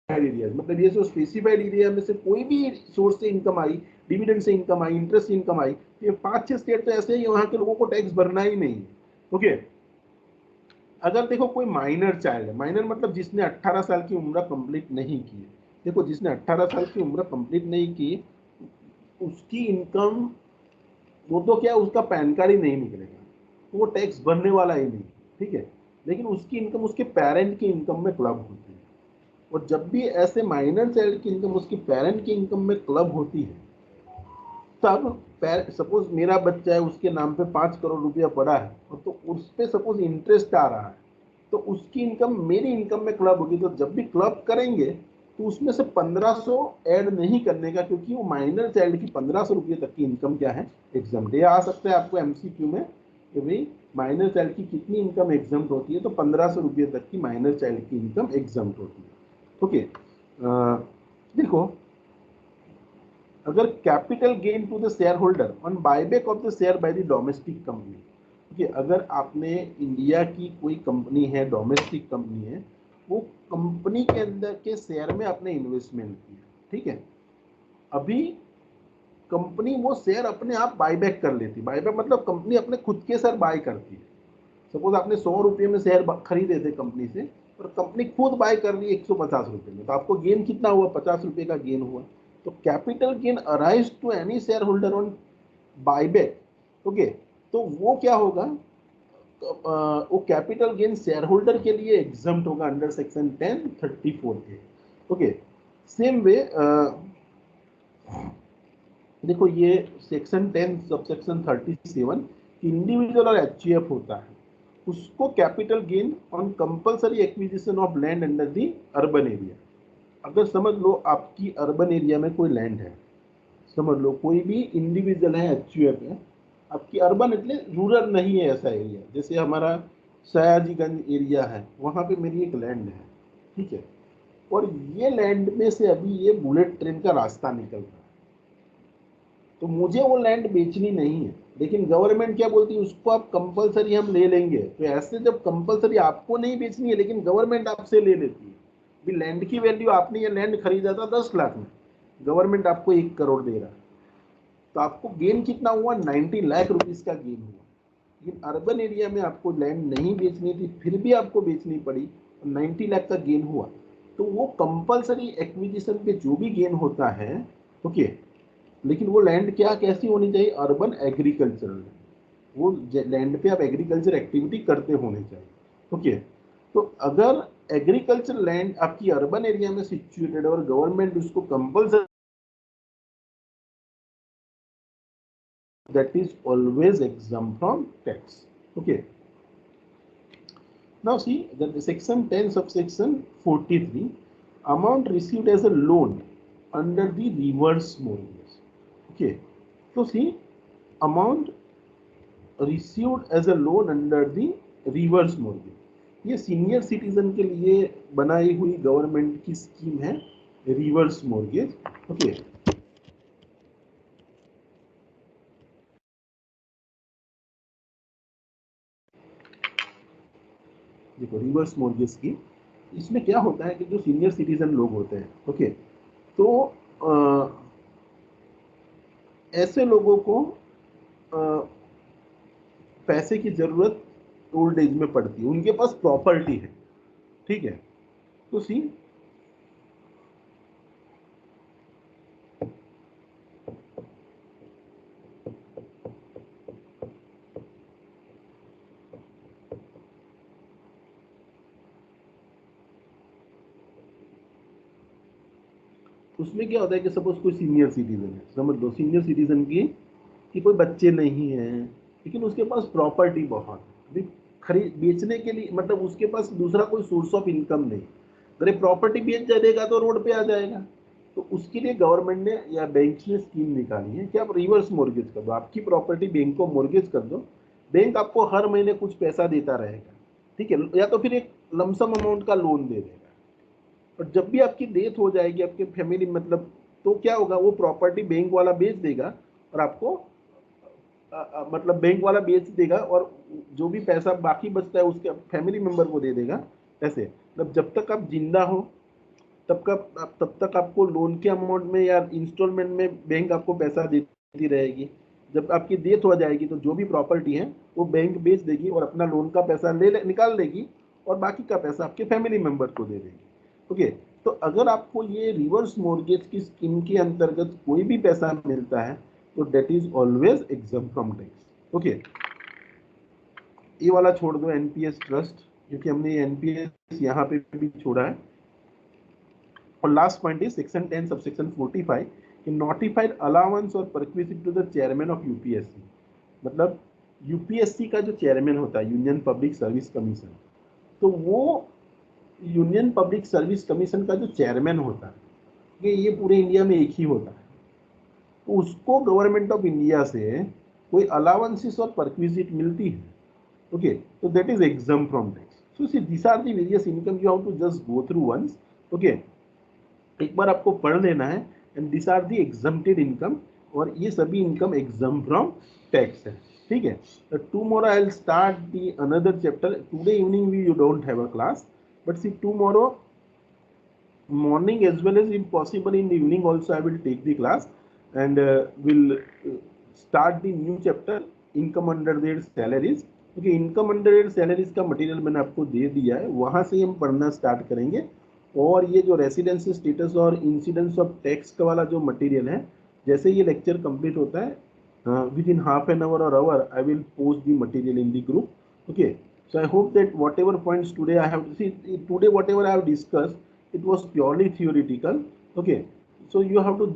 area. मतलब ये जो स्पेसिफाइड एरिया में से कोई भी सोर्स से इनकम आई, डिविडेंड से इनकम आई, इंटरेस्ट से इनकम आई, ये 5-6 स्टेट तो ऐसे ही वहां के लोगों को टैक्स भरना ही नहीं है। ओके। अगर देखो कोई माइनर चाइल्ड है, माइनर मतलब जिसने 18 साल की उम्र कंप्लीट नहीं की है, देखो जिसने 18 साल की उम्र कंप्लीट नहीं की, उसकी इनकम, वो तो क्या उसका पैन कार्ड ही नहीं निकलेगा, तो वो टैक्स भरने वाला ही नहीं। ठीक है। लेकिन उसकी इनकम उसके पेरेंट की इनकम में क्लब होती है, और जब भी ऐसे माइनर चाइल्ड की इनकम उसके पेरेंट की इनकम में क्लब होती है, तब सपोज मेरा बच्चा है, उसके नाम पे 5 करोड़ रुपया पड़ा है, और तो उस पर सपोज इंटरेस्ट आ रहा है, तो उसकी इनकम मेरी इनकम में क्लब होगी। तो जब भी क्लब करेंगे तो उसमें से 1500 ऐड नहीं करने का, क्योंकि वो माइनर चाइल्ड की 1500 रुपये तक की इनकम क्या है, एग्जाम्प्ट। ये आ सकता है आपको एमसीक्यू में कि भाई माइनर चाइल्ड की कितनी इनकम एग्जाम्प्ट होती है, तो 1500 रुपये तक की माइनर चाइल्ड की इनकम एग्जाम्प्ट होती है। ओके। देखो अगर capital gain to the shareholder on buyback of the share by the domestic company, ठीक है, अगर आपने इंडिया की कोई कंपनी है, डोमेस्टिक कंपनी है, वो कंपनी के अंदर के शेयर में आपने इन्वेस्टमेंट किया, ठीक है, अभी कंपनी वो शेयर अपने आप बायबैक कर लेती, बायबैक मतलब कंपनी अपने खुद के शेयर बाय करती है। सपोज आपने 100 रुपये में शेयर खरीदे थे कंपनी से, और कंपनी खुद बाय कर रही है 150 रुपये में, तो आपको गेन कितना हुआ, 50 रुपये का गेन हुआ। तो capital gain arise to any shareholder on buyback. Okay. तो वो क्या होगा, वो कैपिटल गेन शेयर होल्डर के लिए एग्जम्प्ट होगा under section 1034A। Okay. Same way देखो ये सेक्शन 10 सबसेक्शन 37 इंडिविजुअल और एचयूएफ होता है, उसको capital gain on compulsory acquisition of land under the urban area. अगर समझ लो आपकी अर्बन एरिया में कोई लैंड है, समझ लो कोई भी इंडिविजुअल है, एचयूएफ है, आपकी अर्बन એટલે रूरल नहीं है ऐसा एरिया, जैसे हमारा सयाजीगंज एरिया है, वहां पे मेरी एक लैंड है, ठीक है, और ये लैंड में से अभी ये बुलेट ट्रेन का रास्ता निकल रहा है, तो मुझे वो लैंड बेचनी नहीं है, लेकिन गवर्नमेंट क्या बोलती है, उसको आप कंपलसरी हम ले लेंगे। तो ऐसे जब कंपलसरी आपको नहीं बेचनी है लेकिन गवर्नमेंट आपसे ले लेती है, भी लैंड की वैल्यू, आपने ये लैंड खरीदा था 10 लाख में, गवर्नमेंट आपको 1 करोड़ दे रहा है, तो आपको गेन कितना हुआ, 90 लाख रुपीस का गेन हुआ। लेकिन अर्बन एरिया में आपको लैंड नहीं बेचनी थी, फिर भी आपको बेचनी पड़ी, और 90 लाख का गेन हुआ। तो वो कंपलसरी एक्विजिशन पे जो भी गेन होता है, ओके, लेकिन वो लैंड क्या कैसी होनी चाहिए, अर्बन एग्रीकल्चरल, वो लैंड पे आप एग्रीकल्चर एक्टिविटी करते होने चाहिए। ओके। तो अगर एग्रीकल्चर लैंड आपकी अर्बन एरिया में सिचुएटेड और गवर्नमेंट उसको compulsory, that is always exempt from tax. Okay. Now see that the section 10 subsection 43, amount received as a loan under the reverse mortgage. Okay, so see, amount received as a loan under the reverse mortgage, ये senior citizen के लिए बनाई हुई government की scheme है reverse mortgage. Okay, देखो reverse mortgage की इसमें क्या होता है कि जो सीनियर सिटीजन लोग होते हैं, ओके, तो ऐसे लोगों को पैसे की जरूरत ओल्ड एज में पड़ती है, उनके पास प्रॉपर्टी है, ठीक है, तो सी उसमें क्या होता है कि सपोज कोई सीनियर सिटीजन है, समझ लो सीनियर सिटीजन की कि कोई बच्चे नहीं है, लेकिन उसके पास प्रॉपर्टी बहुत है, खरीद बेचने के लिए, मतलब उसके पास दूसरा कोई सोर्स ऑफ इनकम नहीं, अगर प्रॉपर्टी बेच देगा तो रोड पे आ जाएगा, तो उसके लिए गवर्नमेंट ने या बैंक ने स्कीम निकाली है कि आप रिवर्स मोर्गेज कर दो, आपकी प्रॉपर्टी बैंक को मोर्गेज कर दो, बैंक आपको हर महीने कुछ पैसा देता रहेगा, ठीक है, या तो फिर एक लमसम अमाउंट का लोन दे देगा, और जब भी आपकी डेथ हो जाएगी आपके फैमिली, मतलब तो क्या होगा, वो प्रॉपर्टी बैंक वाला बेच देगा और आपको मतलब बैंक वाला बेच देगा, और जो भी पैसा बाकी बचता है उसके फैमिली मेंबर को दे देगा, ऐसे मतलब जब तक आप जिंदा हो तब तक आपको लोन के अमाउंट में या इंस्टॉलमेंट में बैंक आपको पैसा देती रहेगी, जब आपकी डेथ हो जाएगी तो जो भी प्रॉपर्टी है वो बैंक बेच देगी और अपना लोन का पैसा निकाल लेगी, और बाकी का पैसा आपके फैमिली मेंबर को दे देगी. ओके, तो अगर आपको ये रिवर्स मॉर्गेज की स्कीम के अंतर्गत कोई भी पैसा मिलता है तो that is always exempt from tax. Okay, ये वाला छोड़ दो एनपीएस ट्रस्ट, क्योंकि हमने एनपीएस यहाँ पे भी छोड़ा है. और last point is section 10 subsection 45 कि नोटिफाइड अलाउंस और perquisite to the chairman of UPSC, मतलब यूपीएससी का जो चेयरमैन होता है यूनियन पब्लिक सर्विस कमीशन, तो वो यूनियन पब्लिक सर्विस कमीशन का जो चेयरमैन होता है ये पूरे इंडिया में एक ही होता है, तो उसको गवर्नमेंट ऑफ इंडिया से कोई अलाउंसेस और परक्विजिट मिलती है. Okay, so that is exempt from tax. So see, these are the various income you have to just go through once. Okay, एक बार आपको पढ़ लेना है, and this are the exempted income, और ये सभी इनकम एग्जम्प्ट फ्रॉम टैक्स है, ठीक है. Tomorrow I will start the another chapter. Today evening we you don't have a class, but see tomorrow morning as well as if possible in the evening also I will take the class, and will start the new chapter income under their salaries. Okay, income under their salaries का material मैंने आपको दे दिया है, वहां से हम पढ़ना start करेंगे, और ये जो रेसिडेंसी स्टेटस और इंसिडेंस ऑफ टैक्स का वाला जो मटेरियल है, जैसे ये लेक्चर कंप्लीट होता है within half an hour और hour I will post the material in the group. Okay, so I hope that whatever points today I have see today whatever I have discussed, it was purely theoretical. Okay, so you have to